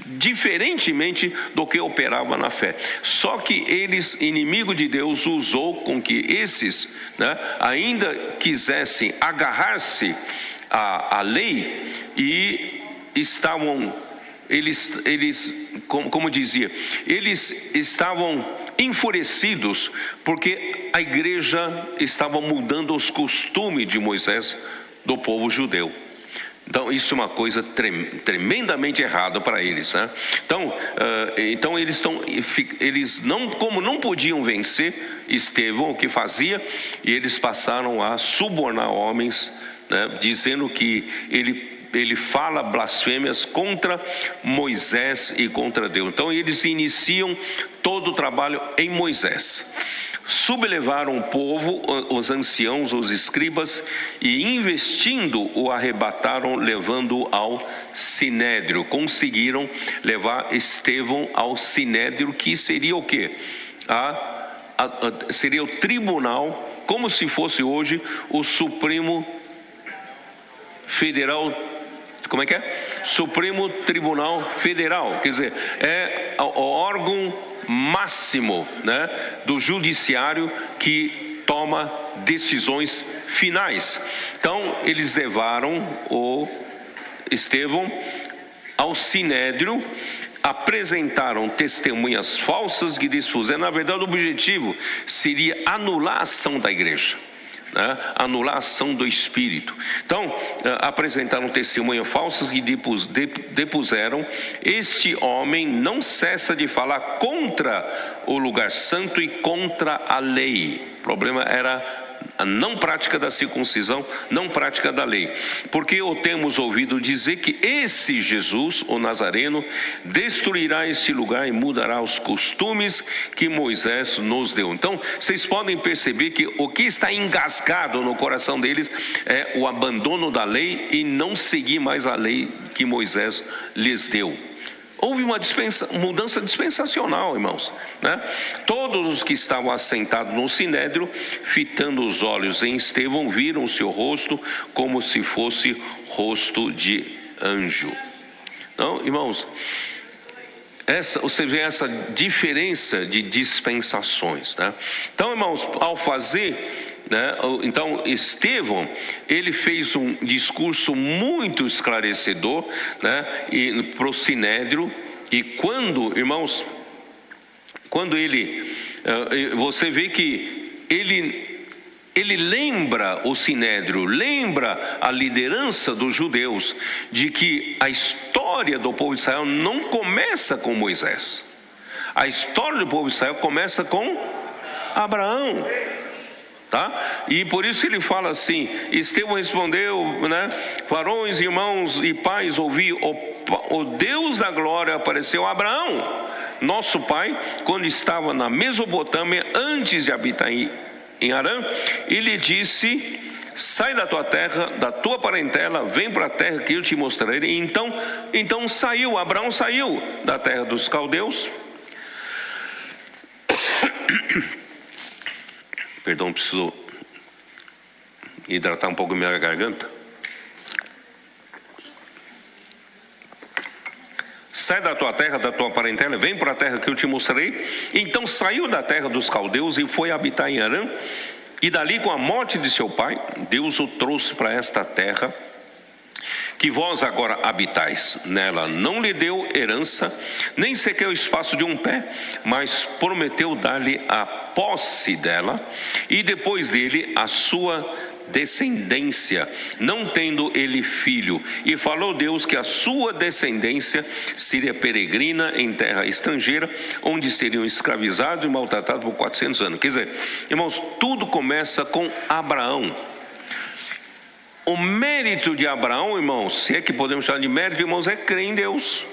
diferentemente do que operava na fé. Só que eles, inimigo de Deus, usou com que esses, né, ainda quisessem agarrar-se à lei, e estavam, como dizia, eles estavam enfurecidos porque a igreja estava mudando os costumes de Moisés do povo judeu. Então isso é uma coisa tremendamente errada para eles, né? Então eles não podiam vencer Estevão, o que fazia, e eles passaram a subornar homens, né, dizendo que ele fala blasfêmias contra Moisés e contra Deus. Então eles iniciam todo o trabalho em Moisés. Sublevaram o povo, os anciãos, os escribas, e investindo o arrebataram, levando-o ao sinédrio. Conseguiram levar Estevão ao sinédrio, que seria o quê? Seria o tribunal, como se fosse hoje o Supremo Federal. Como é que é? Supremo Tribunal Federal, quer dizer, é o órgão máximo, né, do judiciário que toma decisões finais. Então eles levaram o Estevão ao sinédrio, apresentaram testemunhas falsas que dispuseram. Na verdade, o objetivo seria anular a ação da igreja, né? Anular a ação do Espírito. Então apresentaram testemunhas falsas que depuseram: este homem não cessa de falar contra o lugar santo e contra a lei. O problema era a não prática da circuncisão, não prática da lei. Porque o temos ouvido dizer que esse Jesus, o Nazareno, destruirá este lugar e mudará os costumes que Moisés nos deu. Então vocês podem perceber que o que está engasgado no coração deles é o abandono da lei e não seguir mais a lei que Moisés lhes deu. Houve uma mudança dispensacional, irmãos, né? Todos os que estavam assentados no sinédrio, fitando os olhos em Estevão, viram seu rosto como se fosse rosto de anjo. Então, irmãos, você vê essa diferença de dispensações, né? Então, irmãos, ao fazer, né, então Estevão, ele fez um discurso muito esclarecedor, né, para o sinédrio. E quando, irmãos, quando você vê que ele lembra o sinédrio, lembra a liderança dos judeus, de que a história do povo de Israel não começa com Moisés. A história do povo de Israel começa com Abraão. tá? E por isso ele fala assim: Estevão respondeu, né? Varões, irmãos e pais, ouvi, o Deus da glória apareceu a Abraão, nosso pai, quando estava na Mesopotâmia, antes de habitar em Harã, e lhe disse: sai da tua terra, da tua parentela, vem para a terra que eu te mostrarei. Então saiu, Abraão saiu da terra dos caldeus. Perdão, preciso hidratar um pouco a minha garganta. Sai da tua terra, da tua parentela, vem para a terra que eu te mostrarei. Então saiu da terra dos caldeus e foi habitar em Harã. E dali, com a morte de seu pai, Deus o trouxe para esta terra, que vós agora habitais. Nela não lhe deu herança, nem sequer o espaço de um pé, mas prometeu dar-lhe a posse dela, e depois dele a sua descendência, não tendo ele filho. E falou Deus que a sua descendência seria peregrina em terra estrangeira, onde seriam escravizados e maltratados por 400 anos. Quer dizer, irmãos, tudo começa com Abraão. O mérito de Abraão, irmãos, se é que podemos chamar de mérito, irmãos, é crer em Deus.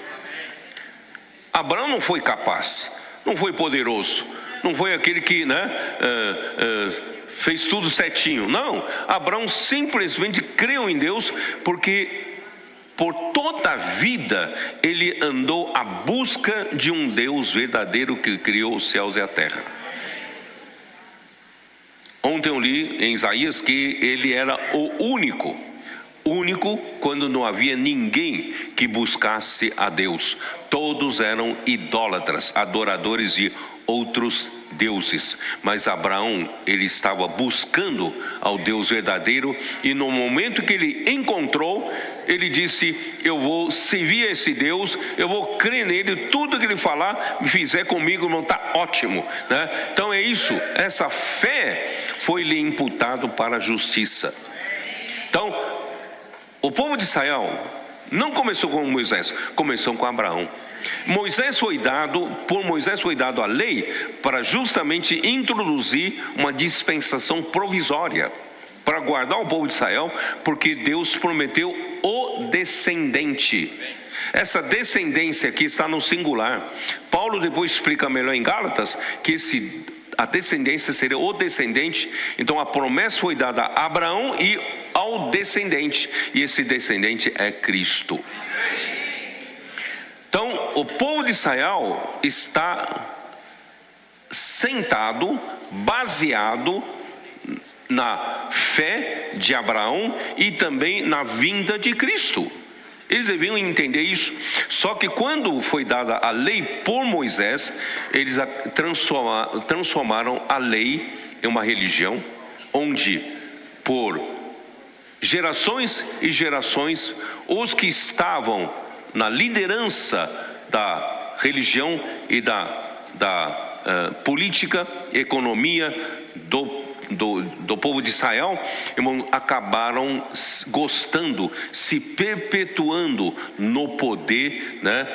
Abraão não foi capaz, não foi poderoso, não foi aquele que, fez tudo certinho. Não, Abraão simplesmente creu em Deus, porque por toda a vida ele andou à busca de um Deus verdadeiro que criou os céus e a terra. Ontem eu li em Isaías que ele era o único quando não havia ninguém que buscasse a Deus. Todos eram idólatras, adoradores de outros deuses, mas Abraão, ele estava buscando ao Deus verdadeiro, e no momento que ele encontrou, ele disse: eu vou servir a esse Deus, eu vou crer nele, tudo que ele falar, me fizer comigo, irmão, está ótimo, né? Então é isso, essa fé foi-lhe imputado para a justiça. Então, o povo de Israel não começou com Moisés, começou com Abraão. Por Moisés foi dado a lei para justamente introduzir uma dispensação provisória para guardar o povo de Israel, porque Deus prometeu o descendente. Essa descendência aqui está no singular. Paulo depois explica melhor em Gálatas que a descendência seria o descendente. Então a promessa foi dada a Abraão e ao descendente, e esse descendente é Cristo. Então, o povo de Israel está sentado, baseado na fé de Abraão e também na vinda de Cristo. Eles deviam entender isso. Só que quando foi dada a lei por Moisés, eles transformaram a lei em uma religião, onde por gerações e gerações, os que estavam na liderança da religião e da política, economia do povo de Israel, irmão, acabaram gostando, se perpetuando no poder, né?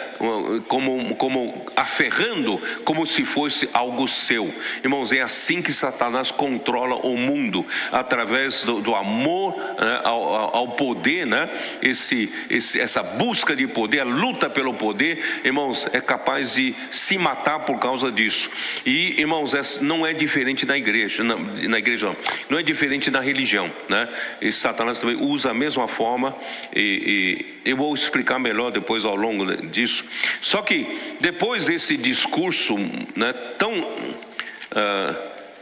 Como aferrando, como se fosse algo seu. Irmãos, é assim que Satanás controla o mundo, através do amor, né, ao poder, né? Essa busca de poder, a luta pelo poder, irmãos, é capaz de se matar por causa disso. E, irmãos, não é diferente na igreja, não é diferente da religião, né? E Satanás também usa a mesma forma, e eu vou explicar melhor depois ao longo disso. Só que depois desse discurso, né, tão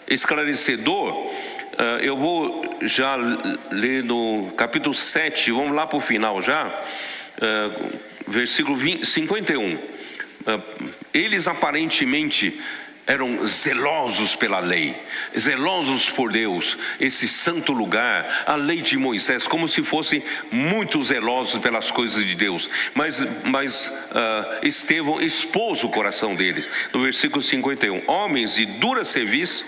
esclarecedor, eu vou já ler no capítulo 7, vamos lá para o final já, versículo 51. Eles aparentemente eram zelosos pela lei, zelosos por Deus, esse santo lugar, a lei de Moisés, como se fossem muito zelosos pelas coisas de Deus. Mas Estevão expôs o coração deles. No versículo 51, homens de dura cerviz,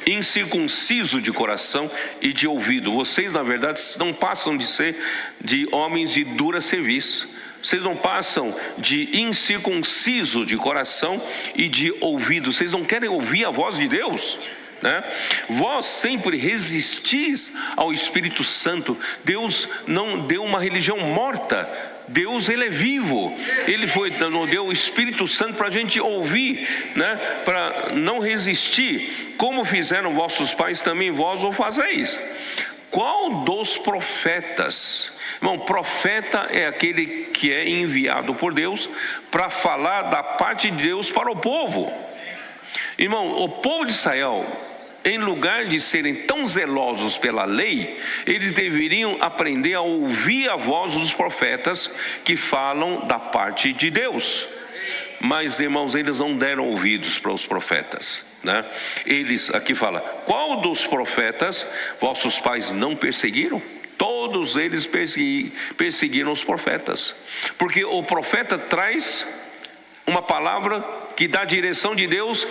incircuncisos de coração e de ouvido. Vocês, na verdade, não passam de ser de homens de dura cerviz. Vocês não passam de incircunciso de coração e de ouvido. Vocês não querem ouvir a voz de Deus, né? Vós sempre resistis ao Espírito Santo. Deus não deu uma religião morta. Deus, Ele é vivo. Ele não deu o Espírito Santo para a gente ouvir, né? Para não resistir. Como fizeram vossos pais, também vós o fazeis. Qual dos profetas? Irmão, profeta é aquele que é enviado por Deus para falar da parte de Deus para o povo. Irmão, o povo de Israel, em lugar de serem tão zelosos pela lei, eles deveriam aprender a ouvir a voz dos profetas que falam da parte de Deus. Mas, irmãos, eles não deram ouvidos para os profetas, né? Eles, aqui fala, qual dos profetas vossos pais não perseguiram? Todos eles perseguiram os profetas, porque o profeta traz uma palavra que dá a direção de Deus,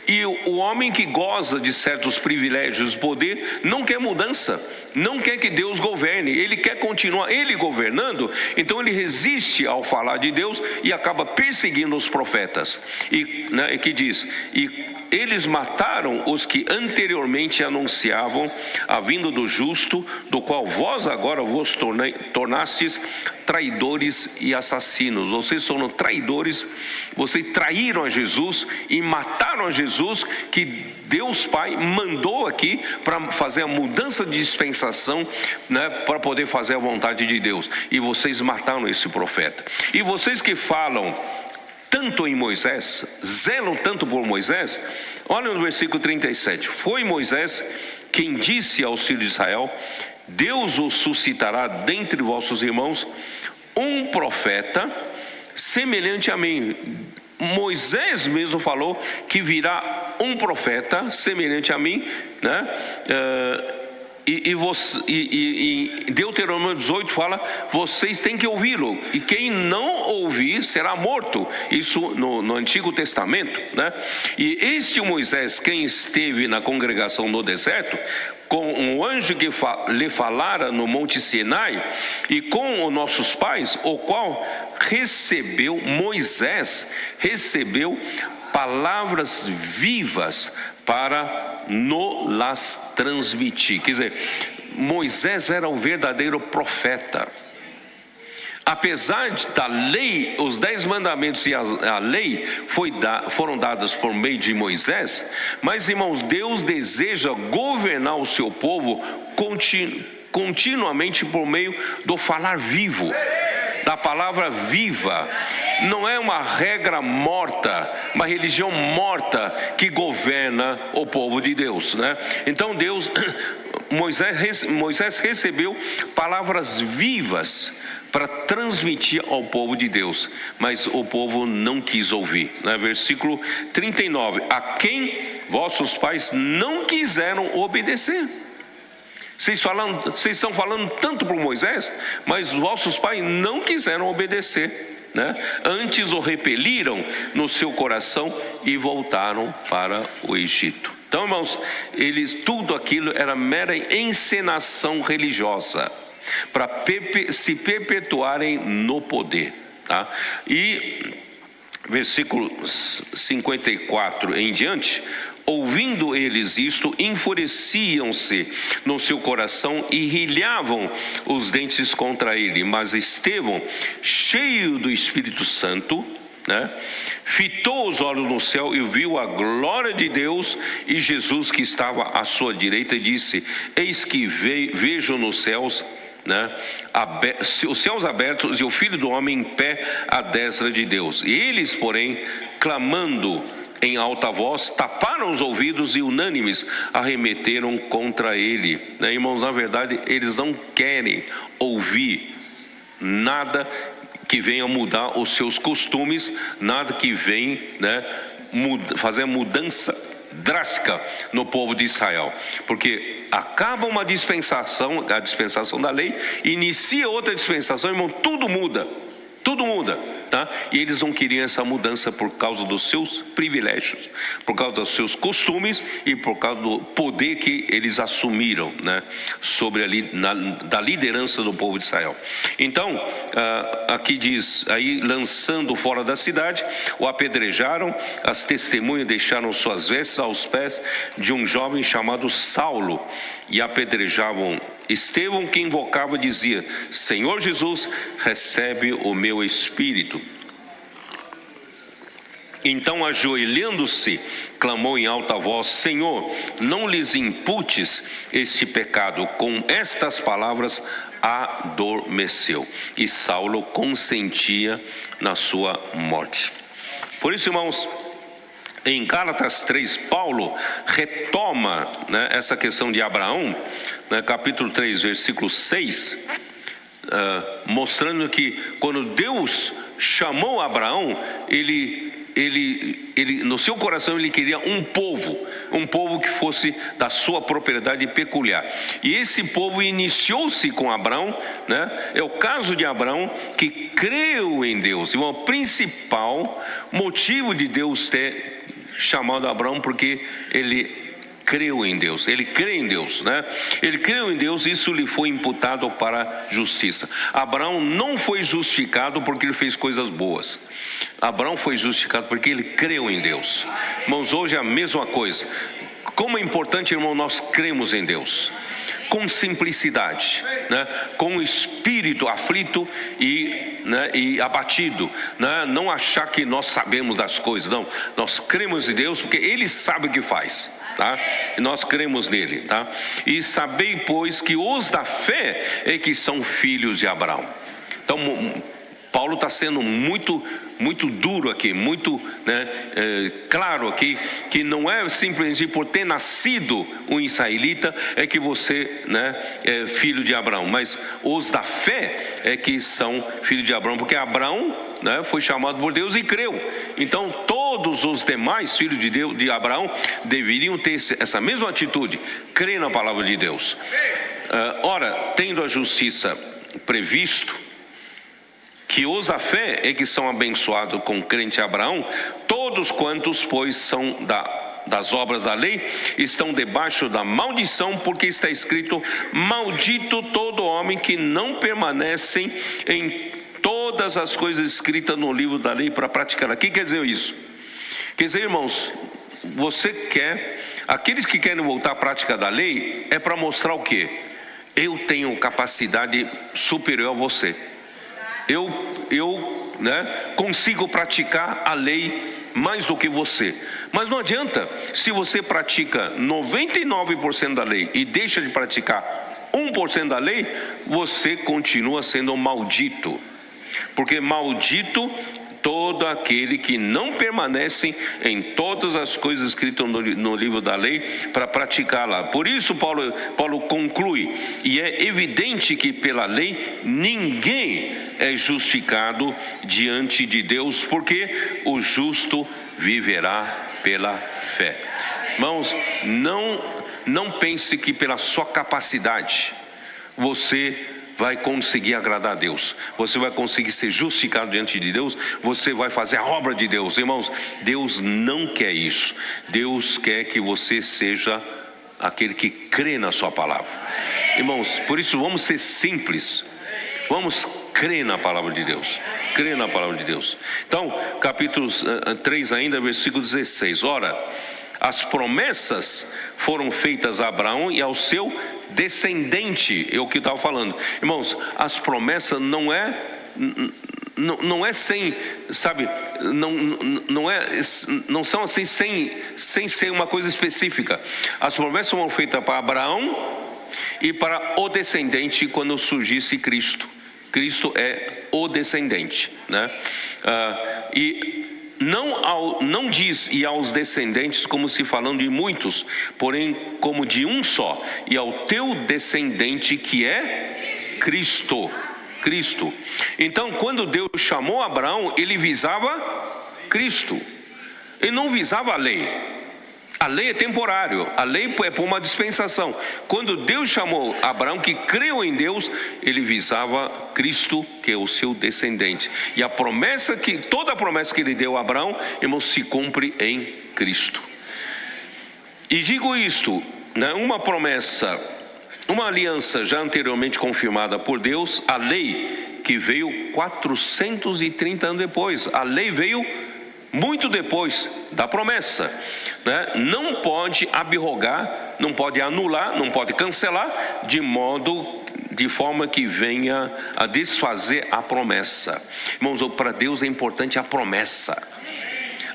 e o homem que goza de certos privilégios, poder, não quer mudança, não quer que Deus governe, ele quer continuar ele governando. Então ele resiste ao falar de Deus e acaba perseguindo os profetas. E, né, que diz, e eles mataram os que anteriormente anunciavam a vinda do justo, do qual vós agora vos tornastes traidores e assassinos. Vocês foram traidores, vocês traíram a Jesus e mataram a Jesus, que Deus Pai mandou aqui para fazer a mudança de dispensação, né, para poder fazer a vontade de Deus. E vocês mataram esse profeta. E vocês que falam tanto em Moisés, zelam tanto por Moisés, olha no versículo 37. Foi Moisés quem disse aos filhos de Israel: Deus os suscitará dentre vossos irmãos um profeta semelhante a mim. Moisés mesmo falou que virá um profeta semelhante a mim, né? E Deuteronômio 18 fala, vocês têm que ouvi-lo, e quem não ouvir será morto. Isso no Antigo Testamento, né? E este Moisés, quem esteve na congregação no deserto, com um anjo que lhe falara no monte Sinai, e com os nossos pais, o qual Moisés recebeu palavras vivas para nos transmitir. Quer dizer, Moisés era o verdadeiro profeta. Apesar da lei, os 10 mandamentos e a lei foram dadas por meio de Moisés, mas, irmãos, Deus deseja governar o seu povo continuamente por meio do falar vivo, da palavra viva. Não é uma regra morta, uma religião morta que governa o povo de Deus, né? Então Moisés recebeu palavras vivas para transmitir ao povo de Deus, mas o povo não quis ouvir, né? Versículo 39, a quem vossos pais não quiseram obedecer. Vocês estão falando tanto para Moisés, mas vossos pais não quiseram obedecer, né? Antes o repeliram no seu coração e voltaram para o Egito. Então, irmãos, tudo aquilo era mera encenação religiosa, para se perpetuarem no poder, tá? E versículo 54 em diante, ouvindo eles isto, enfureciam-se no seu coração e rilhavam os dentes contra ele. Mas Estevão, cheio do Espírito Santo, né, fitou os olhos no céu e viu a glória de Deus e Jesus que estava à sua direita, e disse: eis que vejo nos céus, né, os céus abertos e o Filho do Homem em pé à destra de Deus. E eles, porém, clamando em alta voz, taparam os ouvidos e unânimes arremeteram contra ele, né, irmãos? Na verdade, eles não querem ouvir nada que venha mudar os seus costumes, nada que venha, né, fazer mudança drástica no povo de Israel, porque acaba uma dispensação, a dispensação da lei, inicia outra dispensação, irmão, tudo muda, tá? E eles não queriam essa mudança por causa dos seus privilégios, por causa dos seus costumes e por causa do poder que eles assumiram, né? Sobre da liderança do povo de Israel. Então, aqui diz, aí lançando fora da cidade, o apedrejaram, as testemunhas deixaram suas vestes aos pés de um jovem chamado Saulo e apedrejavam Estevão, que invocava e dizia: Senhor Jesus, recebe o meu espírito. Então, ajoelhando-se, clamou em alta voz: Senhor, não lhes imputes este pecado. Com estas palavras adormeceu, e Saulo consentia na sua morte. Por isso, irmãos, em Gálatas 3, Paulo retoma, né, essa questão de Abraão, né, capítulo 3, versículo 6, mostrando que quando Deus chamou Abraão, ele no seu coração ele queria um povo que fosse da sua propriedade peculiar. E esse povo iniciou-se com Abraão, né? É o caso de Abraão, que creu em Deus. E o principal motivo de Deus ter chamado Abraão, porque ele creu em Deus, ele crê em Deus, né? Ele creu em Deus, isso lhe foi imputado para justiça. Abraão não foi justificado porque ele fez coisas boas. Abraão foi justificado porque ele creu em Deus. Irmãos, hoje é a mesma coisa. Como é importante, irmão, nós cremos em Deus com simplicidade, né? Com o espírito aflito e abatido, né? Não achar que nós sabemos das coisas, não. Nós cremos em Deus porque Ele sabe o que faz, tá? E nós cremos nele, tá? E sabei, pois, que os da fé é que são filhos de Abraão. Então, Paulo está sendo muito duro aqui, muito, né, claro aqui, que não é simplesmente por ter nascido um israelita é que você, né, é filho de Abraão, mas os da fé é que são filhos de Abraão, porque Abraão, né, foi chamado por Deus e creu. Então todos os demais filhos de Deus, de Abraão, deveriam ter essa mesma atitude, crer na palavra de Deus. Ora, tendo a justiça previsto que os da fé é que são abençoados com o crente Abraão, todos quantos, pois, são das obras da lei, estão debaixo da maldição, porque está escrito: maldito todo homem que não permanece em todas as coisas escritas no livro da lei para praticar. O que quer dizer isso? Quer dizer, irmãos, aqueles que querem voltar à prática da lei, é para mostrar o quê? Eu tenho capacidade superior a você. Eu consigo praticar a lei mais do que você. Mas não adianta, se você pratica 99% da lei e deixa de praticar 1% da lei, você continua sendo maldito. Porque maldito todo aquele que não permanece em todas as coisas escritas no livro da lei para praticá-la. Por isso Paulo conclui: e é evidente que pela lei ninguém é justificado diante de Deus, porque o justo viverá pela fé. Irmãos, não pense que pela sua capacidade você vai conseguir agradar a Deus, você vai conseguir ser justificado diante de Deus, você vai fazer a obra de Deus. Irmãos, Deus não quer isso. Deus quer que você seja aquele que crê na sua palavra. Irmãos, por isso vamos ser simples, vamos crer na palavra de Deus, crer na palavra de Deus. Então, capítulo 3 ainda, versículo 16, ora, as promessas foram feitas a Abraão e ao seu descendente, é o que eu estava falando. Irmãos, as promessas não é sem, sabe, não são assim sem ser uma coisa específica. As promessas foram feitas para Abraão e para o descendente quando surgisse Cristo. Cristo é o descendente, né? Não diz e aos descendentes como se falando de muitos, porém como de um só, e ao teu descendente que é Cristo. Então, quando Deus chamou Abraão, ele visava Cristo, ele não visava a lei. A lei é temporário, a lei é por uma dispensação. Quando Deus chamou Abraão, que creu em Deus, ele visava Cristo, que é o seu descendente. E toda a promessa que ele deu a Abraão, irmãos, se cumpre em Cristo. E digo isto, né, uma promessa, uma aliança já anteriormente confirmada por Deus, a lei que veio 430 anos depois. A lei veio muito depois da promessa, né? Não pode abrogar, não pode anular, não pode cancelar, de forma que venha a desfazer a promessa. Irmãos, para Deus é importante a promessa.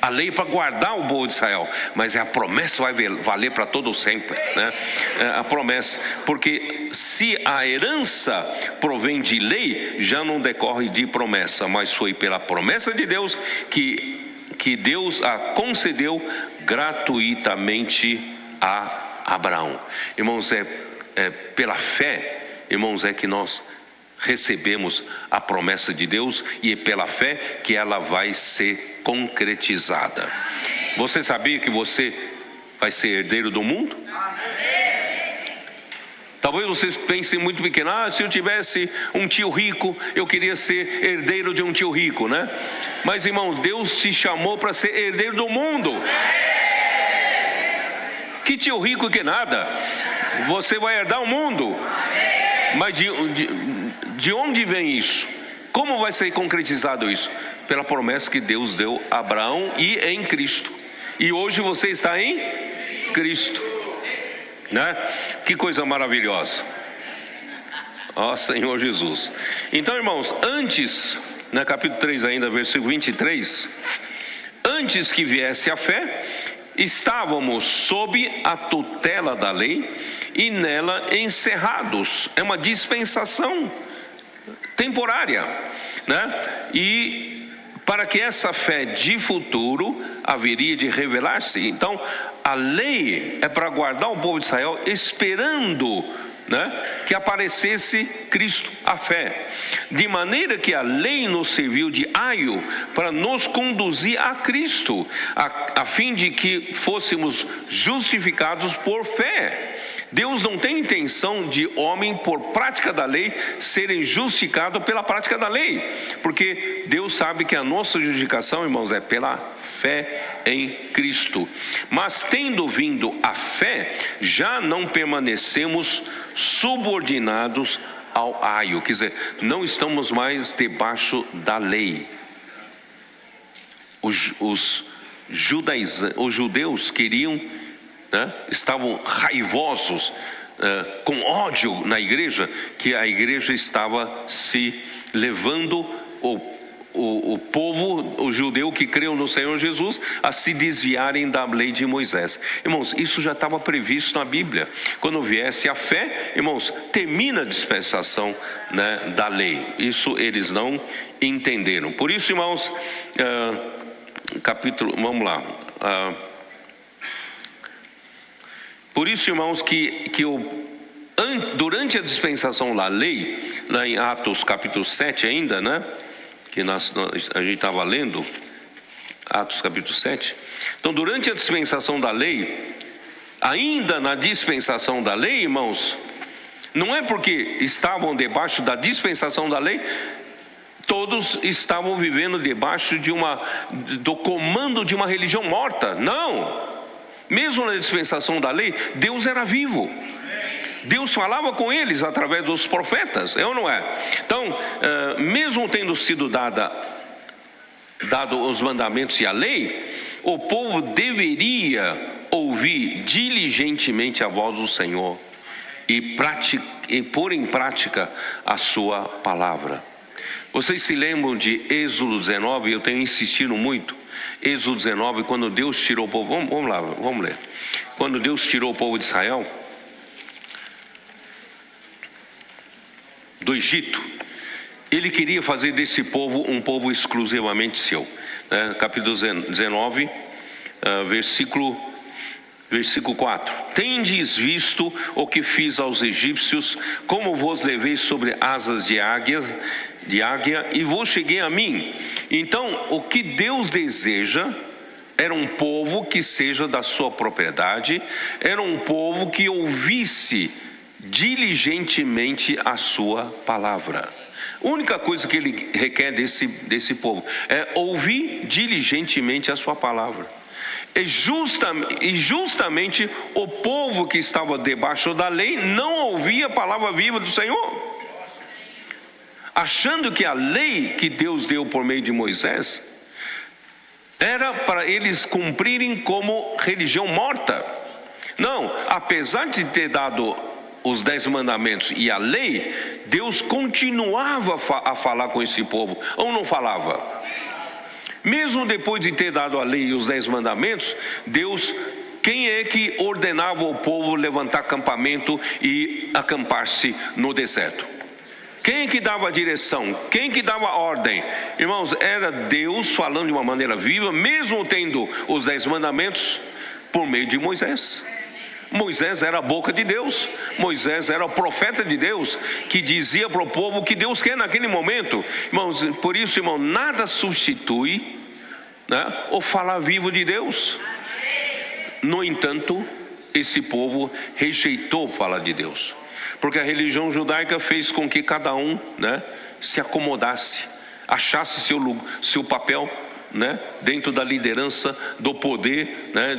A lei para guardar o povo de Israel, mas a promessa vai valer para todo sempre, né? A promessa, porque se a herança provém de lei, já não decorre de promessa, mas foi pela promessa de Deus que Deus a concedeu gratuitamente a Abraão. Irmãos, pela fé, irmãos, é que nós recebemos a promessa de Deus, e é pela fé que ela vai ser concretizada. Você sabia que você vai ser herdeiro do mundo? Talvez vocês pensem muito pequeno: se eu tivesse um tio rico, eu queria ser herdeiro de um tio rico, né? Mas, irmão, Deus te chamou para ser herdeiro do mundo. Que tio rico que nada, você vai herdar o mundo. Mas de onde vem isso? Como vai ser concretizado isso? Pela promessa que Deus deu a Abraão e em Cristo. E hoje você está em Cristo, né? Que coisa maravilhosa. Ó Senhor Jesus. Então, irmãos, antes, no capítulo 3 ainda, versículo 23, antes que viesse a fé, estávamos sob a tutela da lei e nela encerrados. É uma dispensação temporária, né? E para que essa fé de futuro haveria de revelar-se. Então, a lei é para guardar o povo de Israel, esperando, né, que aparecesse Cristo, a fé. De maneira que a lei nos serviu de aio para nos conduzir a Cristo, a fim de que fôssemos justificados por fé. Deus não tem intenção de homem, por prática da lei, serem justificados pela prática da lei, porque Deus sabe que a nossa justificação, irmãos, é pela fé em Cristo. Mas tendo vindo a fé, já não permanecemos subordinados ao aio, quer dizer, não estamos mais debaixo da lei. Os judeus queriam, né, estavam raivosos, com ódio na igreja, que a igreja estava se levando o povo, o judeu que creu no Senhor Jesus, a se desviarem da lei de Moisés. Irmãos, isso já estava previsto na Bíblia. Quando viesse a fé, irmãos, termina a dispensação, né, da lei. Isso eles não entenderam. Por isso, irmãos, vamos lá. Por isso, irmãos, durante a dispensação da lei, lá em Atos capítulo 7 ainda, né, que a gente estava lendo, Atos capítulo 7. Então, durante a dispensação da lei, ainda na dispensação da lei, irmãos, não é porque estavam debaixo da dispensação da lei, todos estavam vivendo debaixo do comando de uma religião morta. Não! Mesmo na dispensação da lei, Deus era vivo. Deus falava com eles através dos profetas, é ou não é? Então, mesmo tendo sido dado os mandamentos e a lei, o povo deveria ouvir diligentemente a voz do Senhor e pôr em prática a sua palavra. Vocês se lembram de Êxodo 19? Eu tenho insistido muito. Êxodo 19, quando Deus tirou o povo, vamos lá, vamos ler. Quando Deus tirou o povo de Israel do Egito, Ele queria fazer desse povo um povo exclusivamente seu, né? Capítulo 19, versículo 4. Tendes visto o que fiz aos egípcios, como vos levei sobre asas de águia e vos cheguei a mim. Então, o que Deus deseja era um povo que seja da sua propriedade, era um povo que ouvisse diligentemente a sua palavra. A única coisa que ele requer desse povo é ouvir diligentemente a sua palavra. E justamente o povo que estava debaixo da lei não ouvia a palavra viva do Senhor, achando que a lei que Deus deu por meio de Moisés era para eles cumprirem como religião morta. Não, apesar de ter dado os 10 mandamentos e a lei, Deus continuava a falar com esse povo, ou não falava? Mesmo depois de ter dado a lei e os 10 mandamentos, Deus, quem é que ordenava o povo levantar acampamento e acampar-se no deserto? Quem é que dava a direção? Quem é que dava a ordem? Irmãos, era Deus falando de uma maneira viva, mesmo tendo os 10 mandamentos, por meio de Moisés. Moisés era a boca de Deus, Moisés era o profeta de Deus, que dizia para o povo o que Deus quer naquele momento. Irmãos, por isso, irmão, nada substitui, né, o falar vivo de Deus. No entanto, esse povo rejeitou falar de Deus, porque a religião judaica fez com que cada um, né, se acomodasse, achasse seu papel, né, dentro da liderança, do poder, né,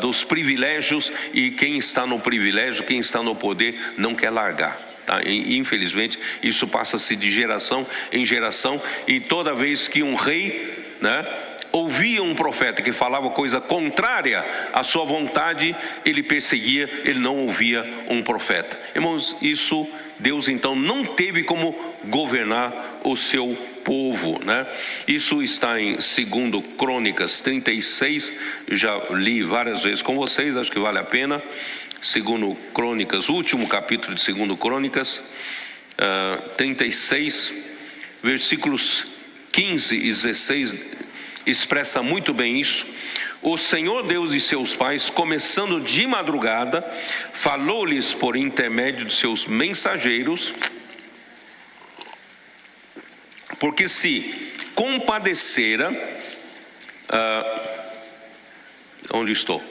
dos privilégios, e quem está no privilégio, quem está no poder, não quer largar. Tá? E, infelizmente, isso passa-se de geração em geração, e toda vez que um rei, né, ouvia um profeta que falava coisa contrária à sua vontade, ele perseguia, ele não ouvia um profeta. Irmãos, isso Deus então não teve como governar o seu povo, né? Isso está em 2 Crônicas 36, já li várias vezes com vocês, acho que vale a pena. 2 Crônicas, último capítulo de 2 Crônicas, 36, versículos 15 e 16, expressa muito bem isso. O Senhor Deus de seus pais, começando de madrugada, falou-lhes por intermédio de seus mensageiros, porque se compadecera, onde estou?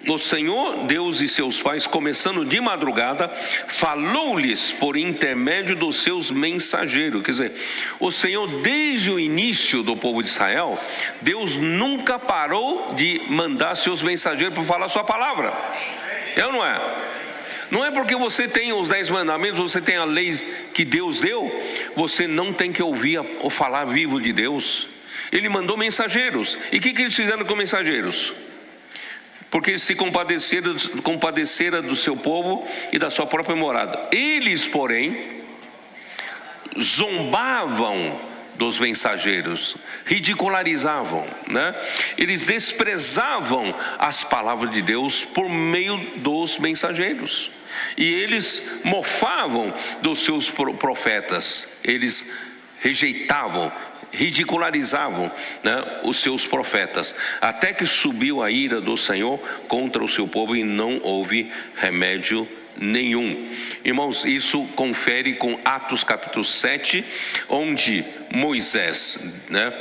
O Senhor Deus e seus pais, começando de madrugada, falou-lhes por intermédio dos seus mensageiros. Quer dizer, o Senhor, desde o início do povo de Israel, Deus nunca parou de mandar seus mensageiros para falar a sua palavra. É ou não é? Não é porque você tem os 10 mandamentos, você tem a lei que Deus deu, você não tem que ouvir o falar vivo de Deus. Ele mandou mensageiros. E o que eles fizeram com mensageiros? Porque se compadecera do seu povo e da sua própria morada. Eles, porém, zombavam dos mensageiros, ridicularizavam, né? Eles desprezavam as palavras de Deus por meio dos mensageiros. E eles mofavam dos seus profetas, eles rejeitavam, ridicularizavam, né, os seus profetas, até que subiu a ira do Senhor contra o seu povo e não houve remédio nenhum. Irmãos, isso confere com Atos capítulo 7, onde Moisés, né,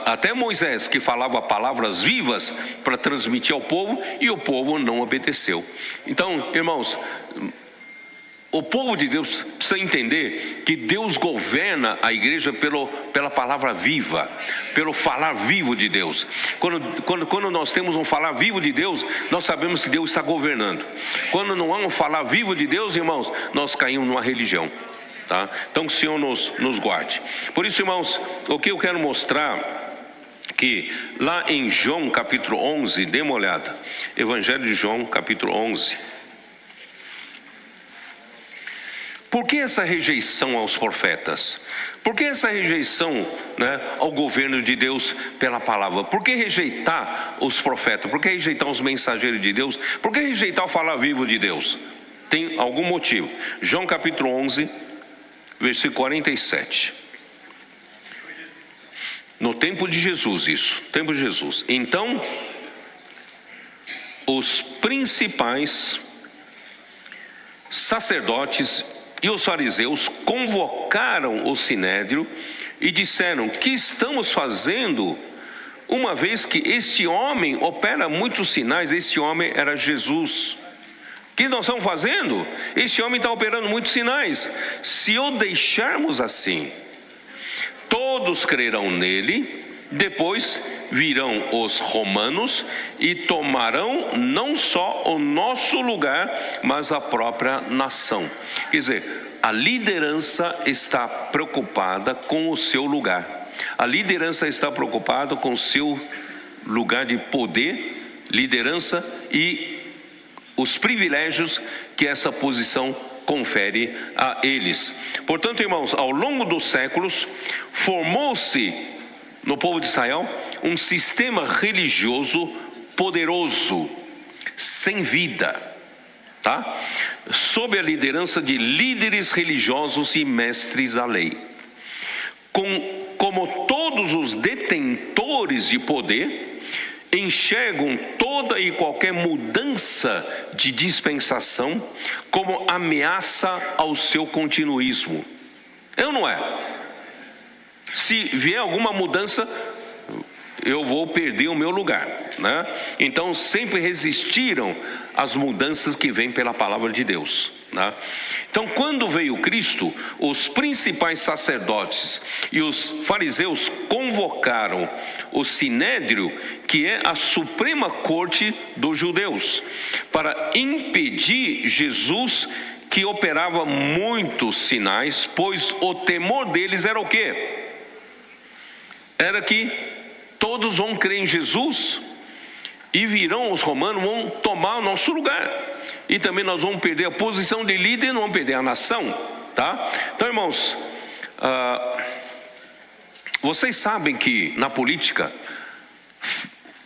até Moisés, que falava palavras vivas para transmitir ao povo, e o povo não obedeceu. Então, irmãos, o povo de Deus precisa entender que Deus governa a igreja pela palavra viva, pelo falar vivo de Deus. Quando nós temos um falar vivo de Deus, nós sabemos que Deus está governando. Quando não há um falar vivo de Deus, irmãos, nós caímos numa religião. Tá? Então que o Senhor nos guarde. Por isso, irmãos, o que eu quero mostrar, que lá em João capítulo 11, dê uma olhada, Evangelho de João capítulo 11. Por que essa rejeição aos profetas? Por que essa rejeição, né, ao governo de Deus pela palavra? Por que rejeitar os profetas? Por que rejeitar os mensageiros de Deus? Por que rejeitar o falar vivo de Deus? Tem algum motivo. João capítulo 11, versículo 47. No tempo de Jesus, isso, tempo de Jesus. Então, os principais sacerdotes e os fariseus convocaram o sinédrio e disseram: que estamos fazendo, uma vez que este homem opera muitos sinais? Este homem era Jesus. O que nós estamos fazendo? Este homem está operando muitos sinais. Se o deixarmos assim, todos crerão nele. Depois virão os romanos e tomarão não só o nosso lugar, mas a própria nação. Quer dizer, a liderança está preocupada com o seu lugar. A liderança está preocupada com o seu lugar de poder, liderança e os privilégios que essa posição confere a eles. Portanto, irmãos, ao longo dos séculos, formou-se no povo de Israel um sistema religioso poderoso, sem vida, tá? Sob a liderança de líderes religiosos e mestres da lei. Como todos os detentores de poder enxergam toda e qualquer mudança de dispensação como ameaça ao seu continuismo. É ou não é? Se vier alguma mudança, eu vou perder o meu lugar, né? Então sempre resistiram às mudanças que vêm pela palavra de Deus, né? Então, quando veio Cristo, os principais sacerdotes e os fariseus convocaram o Sinédrio, que é a suprema corte dos judeus, para impedir Jesus, que operava muitos sinais, pois o temor deles era o quê? Era que todos vão crer em Jesus e virão os romanos, vão tomar o nosso lugar. E também nós vamos perder a posição de líder e não vamos perder a nação, tá? Então, irmãos, vocês sabem que na política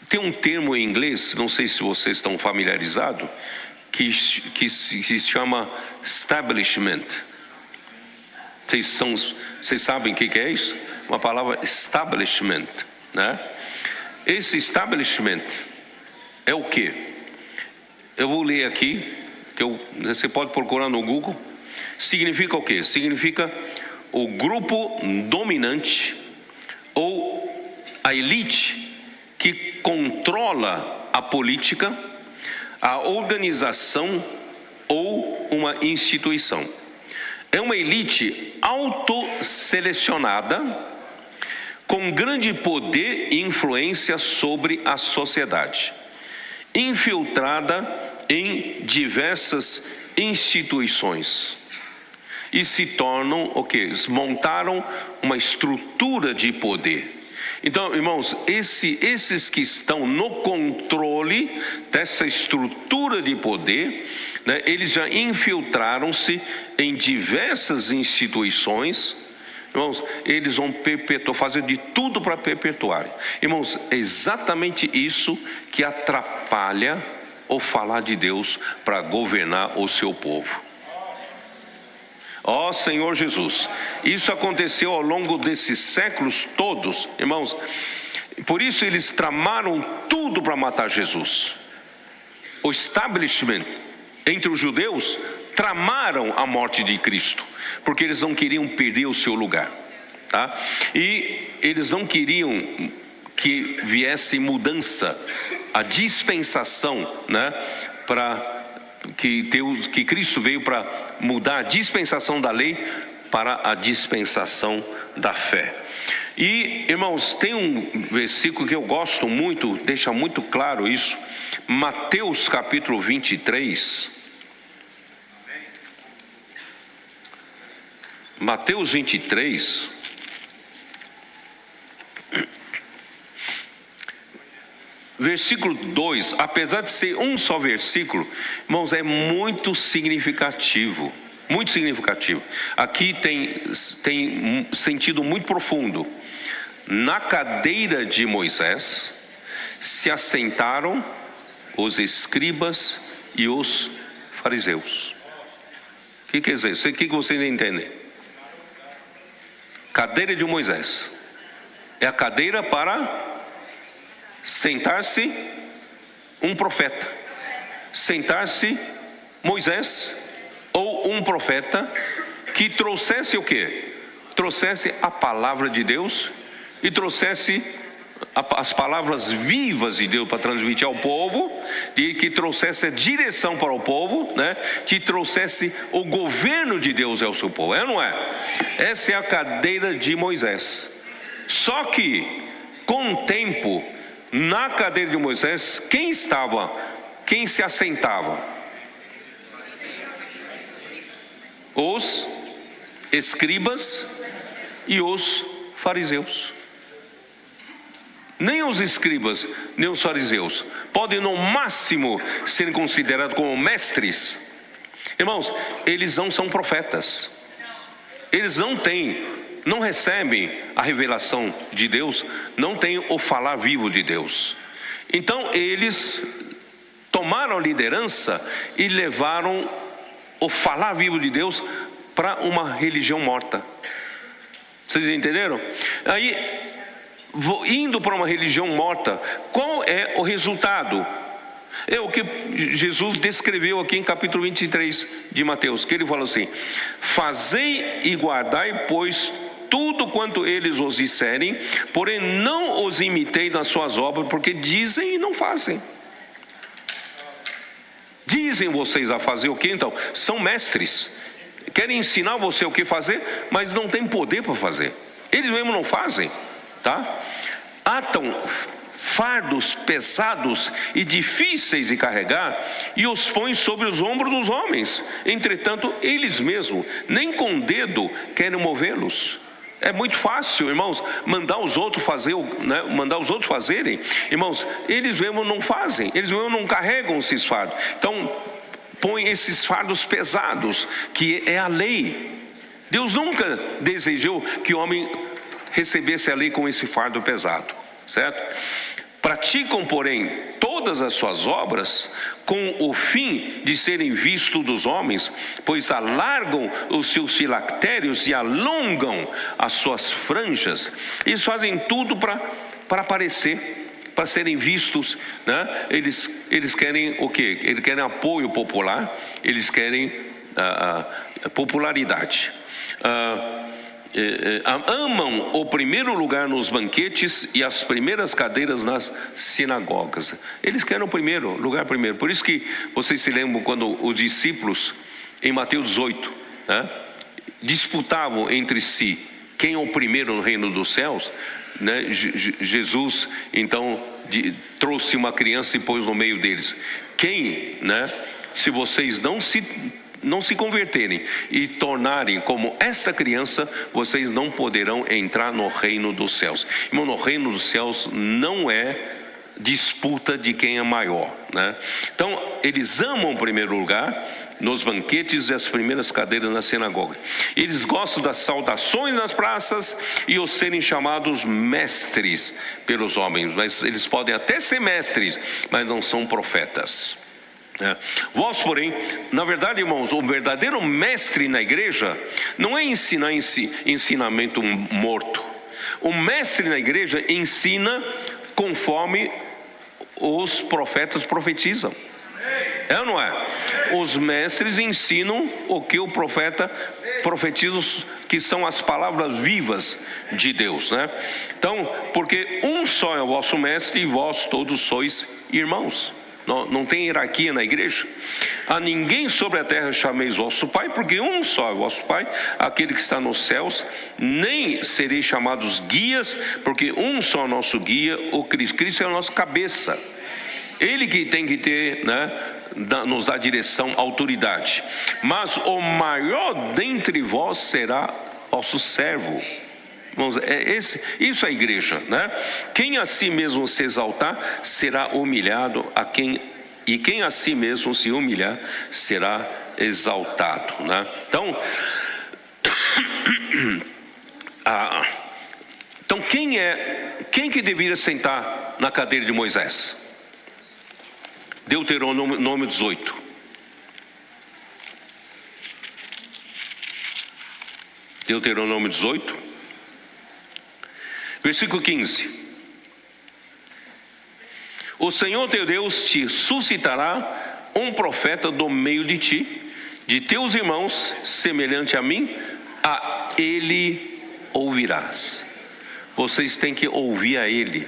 tem um termo em inglês, não sei se vocês estão familiarizados, que se chama establishment. Vocês sabem o que é isso? Uma palavra establishment, né? Esse establishment é o quê? Eu vou ler aqui, você pode procurar no Google. Significa o quê? Significa o grupo dominante ou a elite que controla a política, a organização ou uma instituição. É uma elite autoselecionada com grande poder e influência sobre a sociedade, infiltrada em diversas instituições, e se tornam o quê? Montaram uma estrutura de poder. Então, irmãos, esses que estão no controle dessa estrutura de poder, né, eles já infiltraram-se em diversas instituições. Irmãos, eles vão perpetuar, fazer de tudo para perpetuarem. Irmãos, é exatamente isso que atrapalha o falar de Deus para governar o seu povo. Ó Senhor Jesus, isso aconteceu ao longo desses séculos todos, irmãos. Por isso eles tramaram tudo para matar Jesus. O establishment entre os judeus tramaram a morte de Cristo, porque eles não queriam perder o seu lugar, tá? E eles não queriam que viesse mudança, a dispensação, né? Que Cristo veio para mudar a dispensação da lei para a dispensação da fé. E, irmãos, tem um versículo que eu gosto muito, deixa muito claro isso. Mateus capítulo 23. Mateus 23, versículo 2, apesar de ser um só versículo, irmãos, é muito significativo, muito significativo. Aqui tem sentido muito profundo. Na cadeira de Moisés se assentaram os escribas e os fariseus. O que quer dizer? O que vocês entendem? Cadeira de Moisés é a cadeira para sentar-se um profeta, sentar-se Moisés ou um profeta que trouxesse o quê? trouxesse a palavra de Deus e trouxesse as palavras vivas de Deus para transmitir ao povo, e que trouxesse a direção para o povo, né? Que trouxesse o governo de Deus ao seu povo, não é? Essa é a cadeira de Moisés. Só que, com o tempo, na cadeira de Moisés, quem se assentava? Os escribas e os fariseus. Nem os escribas, nem os fariseus podem no máximo serem considerados como mestres. Irmãos, eles não são profetas. Eles não recebem a revelação de Deus, não têm o falar vivo de Deus. Então eles tomaram a liderança e levaram o falar vivo de Deus para uma religião morta. Vocês entenderam? Aí, indo para uma religião morta, qual é o resultado? É o que Jesus descreveu aqui em capítulo 23 de Mateus, que ele falou assim: fazei e guardai, pois, tudo quanto eles os disserem, porém não os imitei nas suas obras, porque dizem e não fazem. Dizem vocês a fazer o que então? São mestres, querem ensinar você o que fazer, mas não tem poder para fazer. Eles mesmos não fazem, tá? Atam fardos pesados e difíceis de carregar e os põem sobre os ombros dos homens. Entretanto, eles mesmos nem com o dedo querem movê-los. É muito fácil, irmãos, mandar os outros fazerem. Irmãos, eles mesmos não fazem, eles mesmos não carregam esses fardos. Então, põe esses fardos pesados, que é a lei. Deus nunca desejou que o homem recebesse a lei com esse fardo pesado, certo? Praticam, porém, todas as suas obras com o fim de serem vistos dos homens, pois alargam os seus filactérios e alongam as suas franjas. Eles fazem tudo para aparecer, para serem vistos, né? Eles querem o quê? Eles querem apoio popular, eles querem popularidade. Amam o primeiro lugar nos banquetes e as primeiras cadeiras nas sinagogas. Eles querem o primeiro lugar primeiro. Por isso que vocês se lembram quando os discípulos em Mateus 18, né, disputavam entre si quem é o primeiro no reino dos céus, né? Jesus então trouxe uma criança e pôs no meio deles. Quem, né, se vocês não se converterem e tornarem como essa criança, vocês não poderão entrar no reino dos céus. Irmão, no reino dos céus não é disputa de quem é maior, né? Então, eles amam o primeiro lugar nos banquetes e as primeiras cadeiras na sinagoga. Eles gostam das saudações nas praças e os serem chamados mestres pelos homens. Mas eles podem até ser mestres, mas não são profetas. Vós, porém, na verdade, irmãos, o verdadeiro mestre na igreja não é ensinar ensinamento morto. O mestre na igreja ensina conforme os profetas profetizam. É ou não é? Os mestres ensinam o que o profeta profetiza, que são as palavras vivas de Deus, né? Então, porque um só é o vosso mestre e vós todos sois irmãos. Não tem hierarquia na igreja. A ninguém sobre a terra chameis vosso Pai, porque um só é vosso Pai, aquele que está nos céus. Nem sereis chamados guias, porque um só é nosso guia, o Cristo. Cristo é a nossa cabeça. Ele que tem que ter, né, nos dá direção, autoridade. Mas o maior dentre vós será vosso servo. Irmãos, isso é a igreja, né? Quem a si mesmo se exaltar será humilhado, e quem a si mesmo se humilhar será exaltado, né? Então, quem que deveria sentar na cadeira de Moisés? Deuteronômio 18. Deuteronômio 18. Versículo 15. O Senhor teu Deus te suscitará um profeta do meio de ti, de teus irmãos, semelhante a mim, a ele ouvirás. Vocês têm que ouvir a Ele.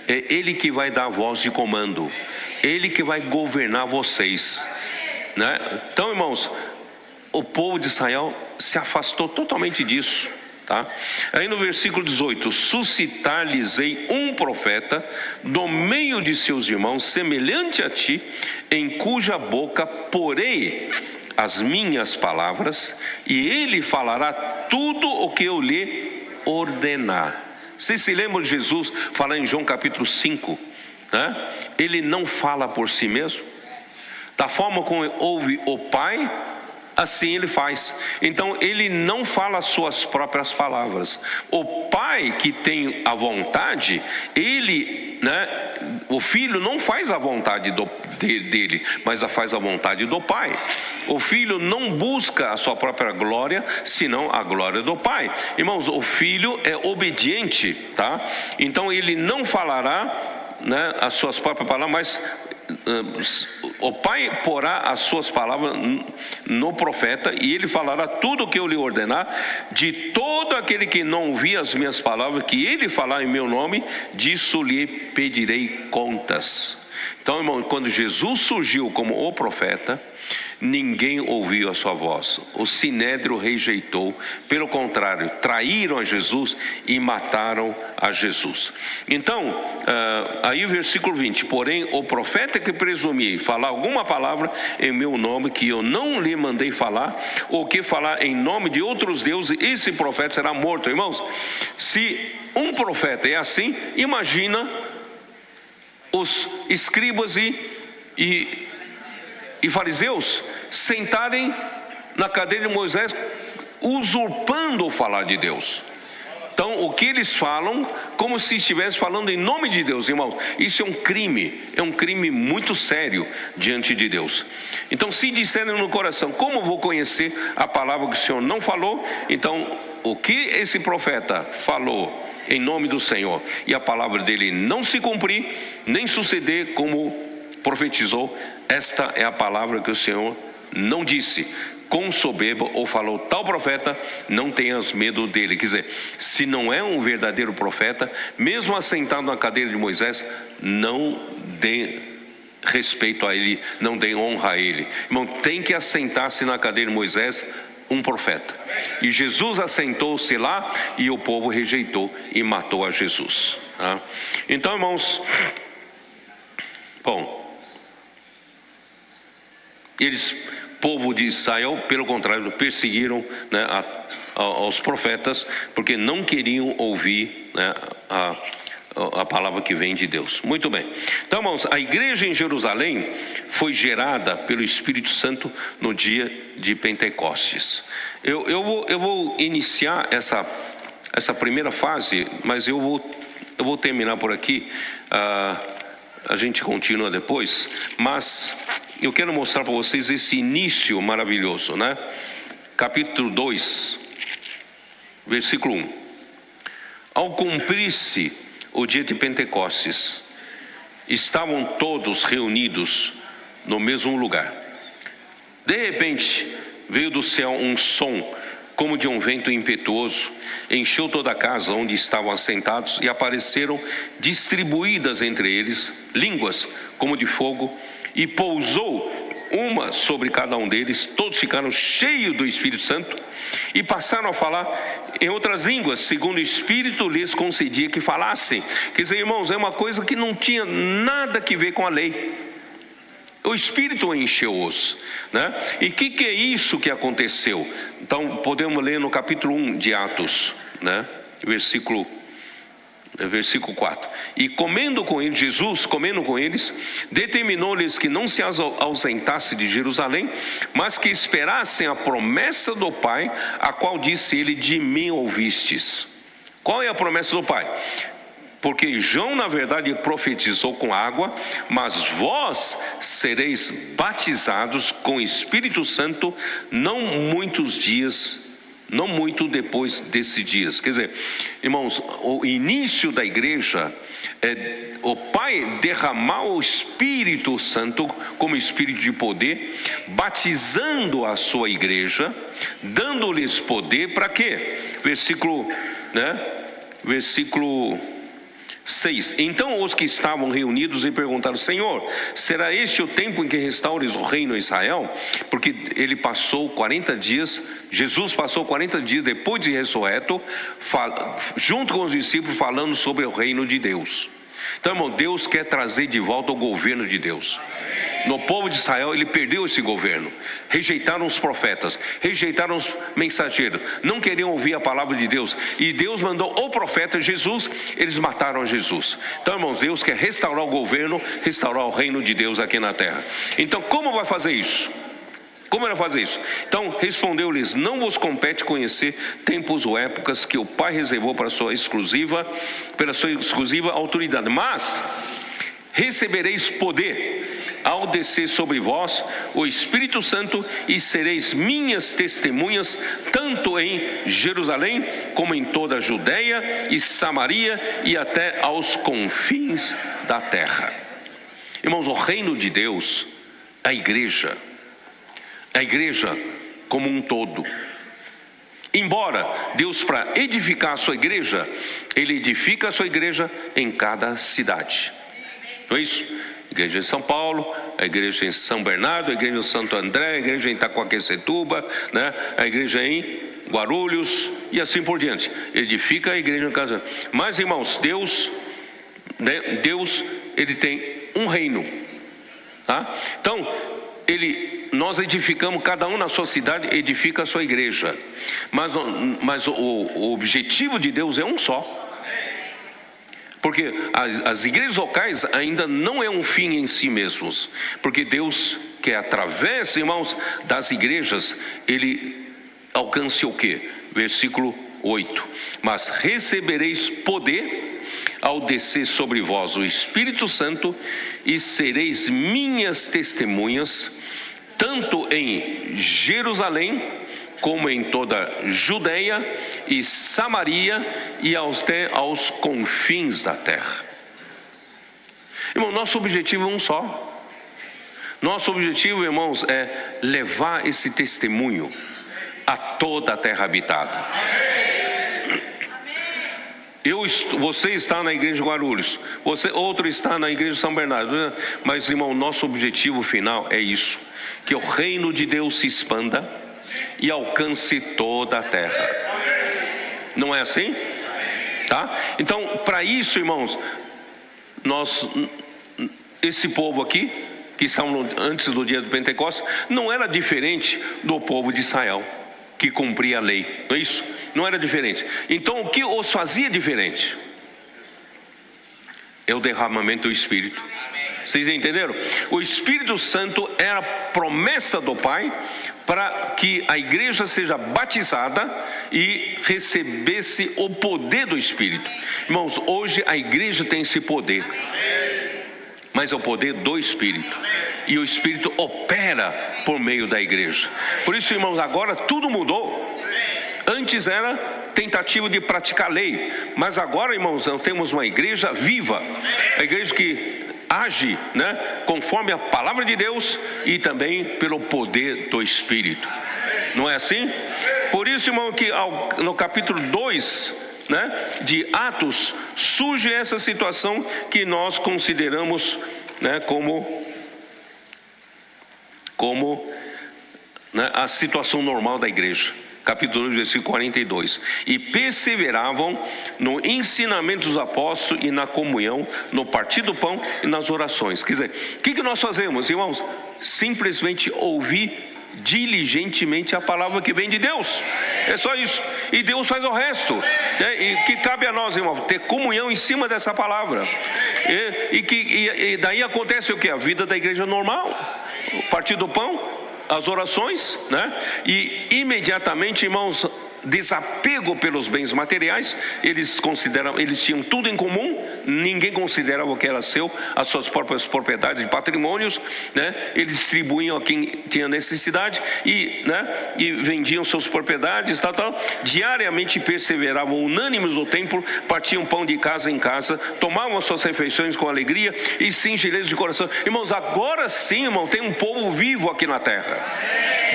É Ele que vai dar a voz de comando. Ele que vai governar vocês, né? Então, irmãos, o povo de Israel se afastou totalmente disso, tá? Aí no versículo 18: suscitar-lhes-ei um profeta do meio de seus irmãos, semelhante a ti, em cuja boca porei as minhas palavras, e ele falará tudo o que eu lhe ordenar. Vocês se lembram de Jesus falar em João capítulo 5, né? Ele não fala por si mesmo. Da forma como ouve o Pai, assim ele faz. Então ele não fala as suas próprias palavras. O Pai que tem a vontade, ele, né, o Filho não faz a vontade dele, mas faz a vontade do Pai. O Filho não busca a sua própria glória, senão a glória do Pai. Irmãos, o Filho é obediente, tá? Então ele não falará, né, as suas próprias palavras, mas o Pai porá as suas palavras no profeta, e ele falará tudo o que eu lhe ordenar. De todo aquele que não ouvir as minhas palavras, que ele falar em meu nome, disso lhe pedirei contas. Então, irmão, quando Jesus surgiu como o profeta, ninguém ouviu a sua voz. O sinédrio rejeitou. Pelo contrário, traíram a Jesus e mataram a Jesus. Então, aí o versículo 20: porém, o profeta que presumir falar alguma palavra em meu nome, que eu não lhe mandei falar, ou que falar em nome de outros deuses, esse profeta será morto. Irmãos, se um profeta é assim, imagina os escribas e fariseus sentarem na cadeira de Moisés, usurpando o falar de Deus. Então, o que eles falam, como se estivesse falando em nome de Deus, irmãos, isso é um crime muito sério diante de Deus. Então, se disserem no coração: como vou conhecer a palavra que o Senhor não falou? Então, o que esse profeta falou em nome do Senhor, e a palavra dele não se cumprir, nem suceder como profetizou, esta é a palavra que o Senhor não disse. Com soberba ou falou tal profeta, não tenhas medo dele. Quer dizer, se não é um verdadeiro profeta, mesmo assentado na cadeira de Moisés, não dê respeito a ele, não dê honra a ele. Irmão, tem que assentar-se na cadeira de Moisés um profeta. E Jesus assentou-se lá, e o povo rejeitou e matou a Jesus, tá? Então, irmãos, bom, povo de Israel, pelo contrário, perseguiram, né, aos profetas, porque não queriam ouvir, né, a palavra que vem de Deus. Muito bem. Então, irmãos, a igreja em Jerusalém foi gerada pelo Espírito Santo no dia de Pentecostes. Eu vou iniciar essa primeira fase, mas eu vou terminar por aqui. A gente continua depois, mas eu quero mostrar para vocês esse início maravilhoso, né? Capítulo 2, versículo 1. Ao cumprir-se o dia de Pentecostes, estavam todos reunidos no mesmo lugar. De repente, veio do céu um som como de um vento impetuoso, encheu toda a casa onde estavam assentados, e apareceram distribuídas entre eles línguas como de fogo, e pousou uma sobre cada um deles. Todos ficaram cheios do Espírito Santo e passaram a falar em outras línguas, segundo o Espírito lhes concedia que falassem. Quer dizer, irmãos, é uma coisa que não tinha nada a ver com a lei. O Espírito encheu-os, né? E o que é isso que aconteceu? Então, podemos ler no capítulo 1 de Atos, né? Versículo 4. E comendo com eles, Jesus, comendo com eles, determinou-lhes que não se ausentasse de Jerusalém, mas que esperassem a promessa do Pai, a qual disse ele: de mim ouvistes. Qual é a promessa do Pai? Porque João, na verdade, profetizou com água, mas vós sereis batizados com o Espírito Santo não muitos dias não muito depois desses dias. Quer dizer, irmãos, o início da igreja é o Pai derramar o Espírito Santo como Espírito de poder, batizando a sua igreja, dando-lhes poder para quê? Versículo 6. Então os que estavam reunidos e perguntaram: Senhor, será este o tempo em que restaures o reino a Israel? Porque ele passou 40 dias, Jesus passou 40 dias depois de ressurreto, junto com os discípulos, falando sobre o reino de Deus. Então, irmão, Deus quer trazer de volta o governo de Deus. No povo de Israel, ele perdeu esse governo. Rejeitaram os profetas, rejeitaram os mensageiros, não queriam ouvir a palavra de Deus. E Deus mandou o profeta Jesus, eles mataram Jesus. Então, irmãos, Deus quer restaurar o governo, restaurar o reino de Deus aqui na terra. Então, como vai fazer isso? Como ele vai fazer isso? Então respondeu-lhes: não vos compete conhecer tempos ou épocas que o Pai reservou pela sua exclusiva autoridade, mas recebereis poder ao descer sobre vós o Espírito Santo, e sereis minhas testemunhas, tanto em Jerusalém, como em toda a Judeia e Samaria, e até aos confins da terra. Irmãos, o reino de Deus, a igreja como um todo. Embora Deus, para edificar a sua igreja, Ele edifica a sua igreja em cada cidade. Não é isso? A igreja em São Paulo, a igreja em São Bernardo, a igreja em Santo André, a igreja em Itaquaquecetuba, a igreja em Guarulhos e assim por diante. Edifica a igreja em casa. Mas, irmãos, Deus, Ele tem um reino. Tá? Então, nós edificamos, cada um na sua cidade edifica a sua igreja, mas o objetivo de Deus é um só, porque as igrejas locais ainda não é um fim em si mesmos, porque Deus quer, através, irmãos, das igrejas, Ele alcance o quê? Versículo 8: mas recebereis poder ao descer sobre vós o Espírito Santo, e sereis minhas testemunhas, tanto em Jerusalém, como em toda Judeia e Samaria, e até aos confins da terra. Irmão, nosso objetivo é um só. Nosso objetivo, irmãos, é levar esse testemunho a toda a terra habitada. Você está na igreja de Guarulhos, outro está na igreja de São Bernardo, mas, irmão, nosso objetivo final é isso: que o reino de Deus se expanda e alcance toda a terra. Não é assim? Tá? Então, para isso, irmãos, esse povo aqui, que estavam antes do dia do Pentecostes, não era diferente do povo de Israel, que cumpria a lei, não é isso? Não era diferente. Então, o que os fazia diferente? É o derramamento do Espírito. Vocês entenderam? O Espírito Santo era a promessa do Pai para que a igreja seja batizada e recebesse o poder do Espírito. Irmãos, hoje a igreja tem esse poder, mas é o poder do Espírito, e o Espírito opera por meio da igreja. Por isso, irmãos, agora tudo mudou. Antes era tentativa de praticar a lei, mas agora, irmãos, nós temos uma igreja viva, a igreja que age, conforme a palavra de Deus e também pelo poder do Espírito. Não é assim? Por isso, irmão, que no capítulo 2, de Atos, surge essa situação que nós consideramos, como a situação normal da igreja. Capítulo 2, versículo 42. E perseveravam no ensinamento dos apóstolos e na comunhão, no partir do pão e nas orações. Quer dizer, o que nós fazemos, irmãos? Simplesmente ouvir diligentemente a palavra que vem de Deus. É só isso. E Deus faz o resto. E que cabe a nós, irmão, ter comunhão em cima dessa palavra. E daí acontece o que? A vida da igreja normal. O partir do pão, as orações, e imediatamente, irmãos, desapego pelos bens materiais. Eles tinham tudo em comum, ninguém considerava o que era seu, as suas próprias propriedades e patrimônios, né? Eles distribuíam a quem tinha necessidade e vendiam suas propriedades, tal. Diariamente perseveravam unânimes no templo, partiam pão de casa em casa, tomavam suas refeições com alegria e singeleza de coração. Irmãos, agora sim, irmão, tem um povo vivo aqui na terra.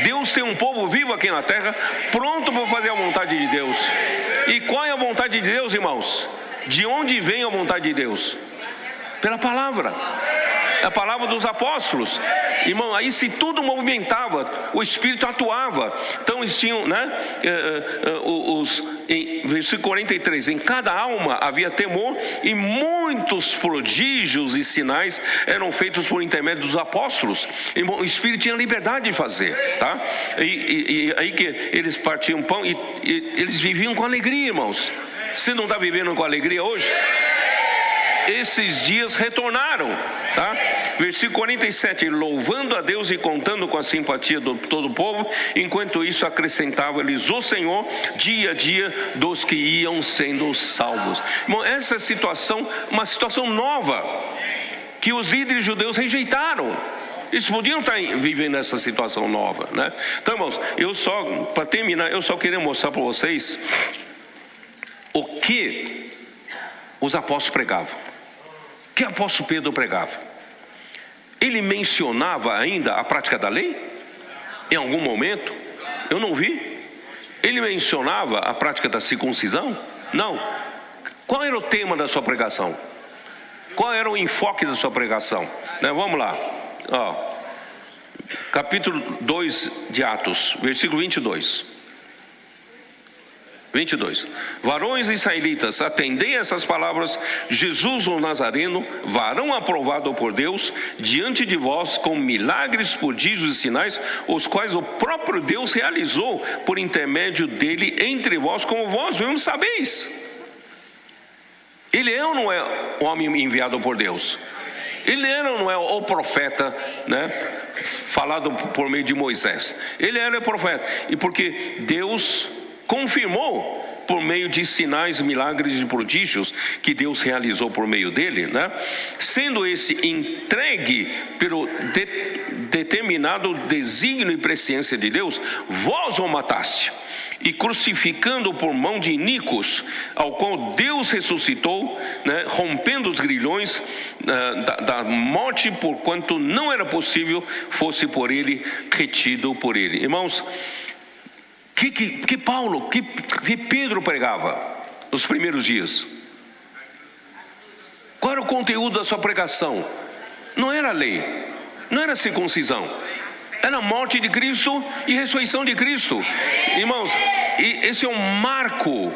Deus tem um povo vivo aqui na terra, pronto para fazer a vontade de Deus. E qual é a vontade de Deus, irmãos? De onde vem a vontade de Deus? Pela palavra. A palavra dos apóstolos. Irmão, aí se tudo movimentava, o Espírito atuava. Então eles tinham, em versículo 43, em cada alma havia temor, e muitos prodígios e sinais eram feitos por intermédio dos apóstolos. Irmão, o Espírito tinha liberdade de fazer, tá? E aí que eles partiam pão e eles viviam com alegria, irmãos. Você não está vivendo com alegria hoje? Esses dias retornaram, tá? Versículo 47, louvando a Deus e contando com a simpatia de todo o povo, enquanto isso acrescentava-lhes o Senhor dia a dia dos que iam sendo salvos. Irmão, essa situação, uma situação nova, que os líderes judeus rejeitaram. Eles podiam estar vivendo essa situação nova, né? Então, irmãos, para terminar, eu só queria mostrar para vocês o que os apóstolos pregavam. O que o apóstolo Pedro pregava? Ele mencionava ainda a prática da lei? Em algum momento? Eu não vi. Ele mencionava a prática da circuncisão? Não. Qual era o tema da sua pregação? Qual era o enfoque da sua pregação? Vamos lá. Capítulo 2 de Atos, versículo 22. Varões israelitas, atendei essas palavras: Jesus o Nazareno, varão aprovado por Deus, diante de vós com milagres, prodígios e sinais, os quais o próprio Deus realizou por intermédio dele entre vós, como vós mesmos sabeis. Ele é ou não é o homem enviado por Deus? Ele era ou não é o profeta, falado por meio de Moisés? Ele era o profeta, e porque Deus confirmou por meio de sinais, milagres e prodígios que Deus realizou por meio dele, sendo esse entregue pelo determinado desígnio e presciência de Deus, vós o mataste, e crucificando por mão de iníquos, ao qual Deus ressuscitou, rompendo os grilhões da morte, porquanto não era possível fosse por ele retido por ele. Irmãos, que Pedro pregava nos primeiros dias? Qual era o conteúdo da sua pregação? Não era a lei, não era a circuncisão, era a morte de Cristo e ressurreição de Cristo. Irmãos, e esse é um marco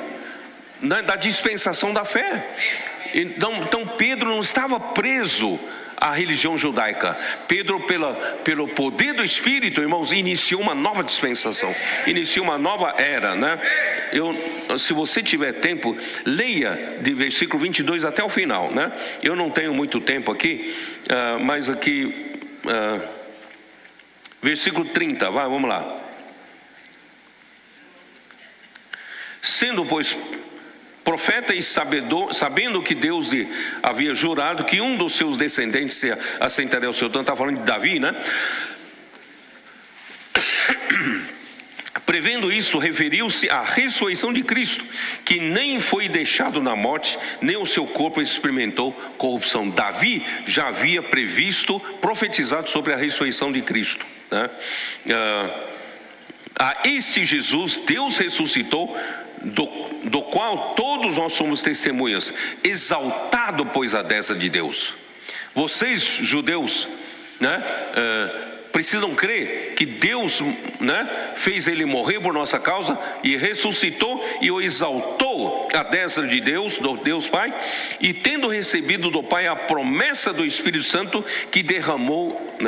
da dispensação da fé. Então Pedro não estava preso à religião judaica. Pedro, pelo poder do Espírito, irmãos, iniciou uma nova dispensação, iniciou uma nova era, se você tiver tempo, leia de versículo 22 até o final, Eu não tenho muito tempo aqui, mas aqui, versículo 30, vamos lá. Sendo, pois, profeta e sabedor, sabendo que Deus lhe havia jurado que um dos seus descendentes se assentaria ao seu trono, está falando de Davi, Prevendo isto, referiu-se à ressurreição de Cristo, que nem foi deixado na morte, nem o seu corpo experimentou corrupção. Davi já havia profetizado sobre a ressurreição de Cristo, A este Jesus Deus ressuscitou, do qual todos nós somos testemunhas, exaltado, pois, à destra de Deus. Vocês, judeus, precisam crer que Deus, fez ele morrer por nossa causa e ressuscitou e o exaltou à destra de Deus, do Deus Pai, e tendo recebido do Pai a promessa do Espírito Santo, que derramou,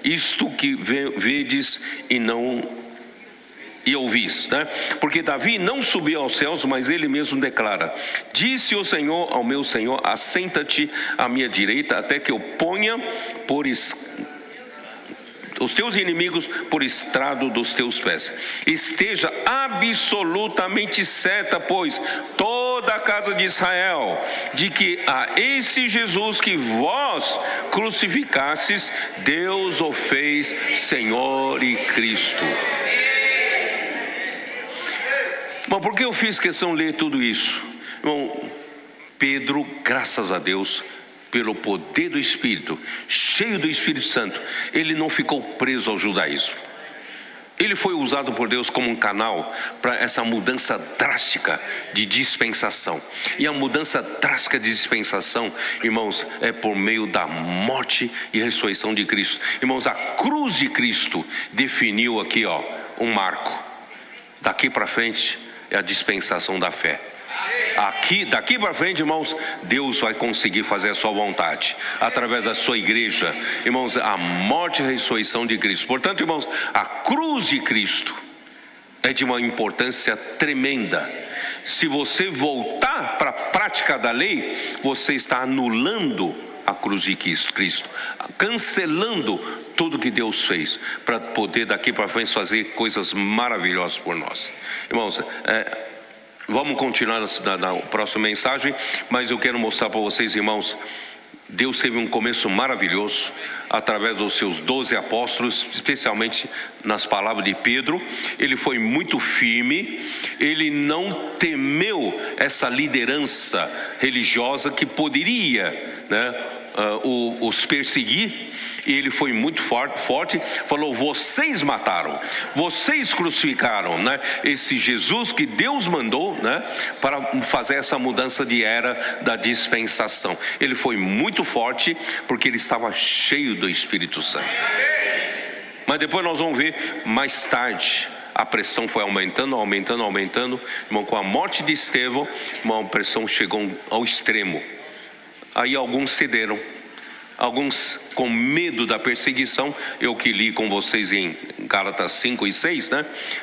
isto que vedes e ouvis, Porque Davi não subiu aos céus, mas ele mesmo declara: disse o Senhor ao meu Senhor, assenta-te à minha direita, até que eu ponha os teus inimigos por estrado dos teus pés. Esteja absolutamente certa, pois, toda a casa de Israel, de que a esse Jesus que vós crucificastes, Deus o fez Senhor e Cristo. Bom, por que eu fiz questão de ler tudo isso? Bom, Pedro, graças a Deus, pelo poder do Espírito, cheio do Espírito Santo, ele não ficou preso ao judaísmo. Ele foi usado por Deus como um canal para essa mudança drástica de dispensação. E a mudança drástica de dispensação, irmãos, é por meio da morte e ressurreição de Cristo. Irmãos, a cruz de Cristo definiu aqui, um marco. Daqui para frente é a dispensação da fé. Daqui para frente, irmãos, Deus vai conseguir fazer a sua vontade através da sua igreja, irmãos, a morte e a ressurreição de Cristo. Portanto, irmãos, a cruz de Cristo é de uma importância tremenda. Se você voltar para a prática da lei, você está anulando a cruz de Cristo, cancelando tudo que Deus fez, para poder daqui para frente fazer coisas maravilhosas por nós. Irmãos, vamos continuar na próxima mensagem, mas eu quero mostrar para vocês, irmãos, Deus teve um começo maravilhoso através dos seus 12 apóstolos, especialmente nas palavras de Pedro. Ele foi muito firme, ele não temeu essa liderança religiosa que poderia, os perseguir. E ele foi muito forte, falou: vocês mataram, vocês crucificaram, esse Jesus que Deus mandou, para fazer essa mudança de era da dispensação. Ele foi muito forte porque ele estava cheio do Espírito Santo. Mas depois nós vamos ver mais tarde, a pressão foi aumentando, irmão, com a morte de Estevão, irmão, a pressão chegou ao extremo. Aí alguns cederam, alguns com medo da perseguição, eu que li com vocês em Gálatas 5 e 6,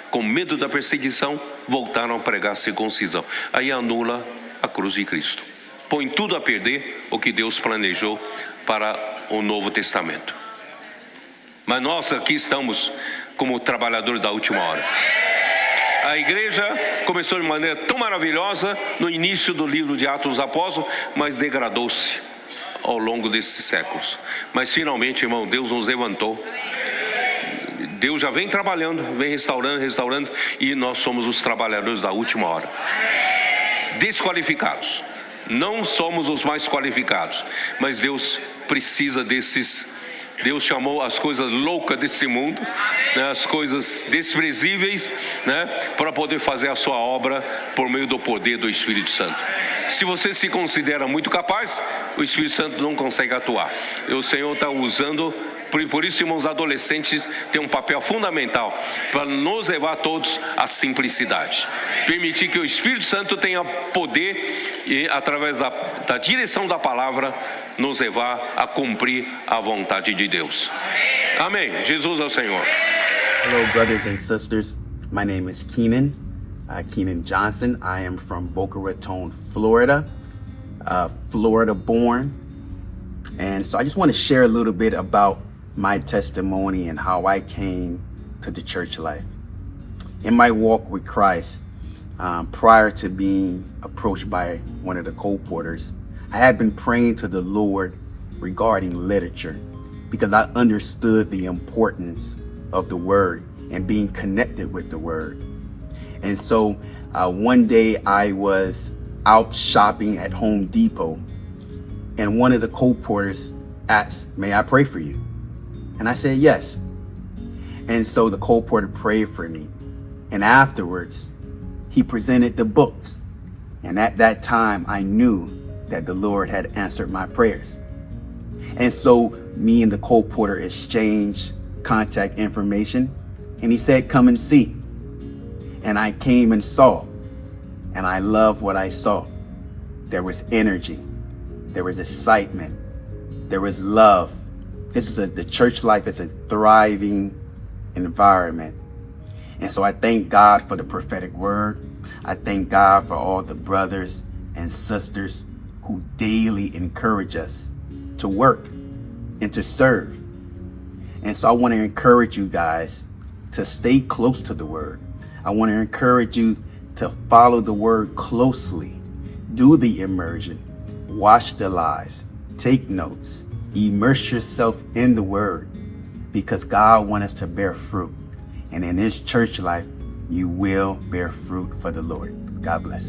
com medo da perseguição, voltaram a pregar a circuncisão. Aí anula a cruz de Cristo, põe tudo a perder o que Deus planejou para o Novo Testamento. Mas nós aqui estamos como trabalhadores da última hora. A igreja começou de maneira tão maravilhosa no início do livro de Atos dos Apóstolos, mas degradou-se ao longo desses séculos. Mas finalmente, irmão, Deus nos levantou. Deus já vem trabalhando, vem restaurando, e nós somos os trabalhadores da última hora. Desqualificados. Não somos os mais qualificados, mas Deus precisa desses. Deus chamou as coisas loucas desse mundo, as coisas desprezíveis, para poder fazer a sua obra por meio do poder do Espírito Santo. Se você se considera muito capaz, o Espírito Santo não consegue atuar. E o Senhor está usando. Por isso, irmãos, adolescentes têm um papel fundamental para nos levar todos à simplicidade. Permitir que o Espírito Santo tenha poder e, através da direção da palavra, nos levar a cumprir a vontade de Deus. Amém. Jesus é o Senhor. Hello, brothers and sisters. My name is Keenan Johnson. I am from Boca Raton, Florida, Florida born. And so I just want to share a little bit about my testimony and how I came to the church life. In my walk with Christ, prior to being approached by one of the co-porters, I had been praying to the Lord regarding literature because I understood the importance of the Word and being connected with the Word. And so one day I was out shopping at Home Depot, and one of the co-porters asked, "May I pray for you?" And I said, "Yes." And so the co-porter prayed for me. And afterwards, he presented the books. And at that time, I knew that the Lord had answered my prayers. And so me and the co-porter exchanged contact information. And he said, "Come and see." And I came and saw. And I love what I saw. There was energy. There was excitement. There was love. The church life is a thriving environment. And so I thank God for the prophetic word. I thank God for all the brothers and sisters who daily encourage us to work and to serve. And so I want to encourage you guys to stay close to the word. I want to encourage you to follow the word closely. Do the immersion. Watch the lives. Take notes. Immerse yourself in the word, because God wants us to bear fruit. And in this church life, you will bear fruit for the Lord. God bless.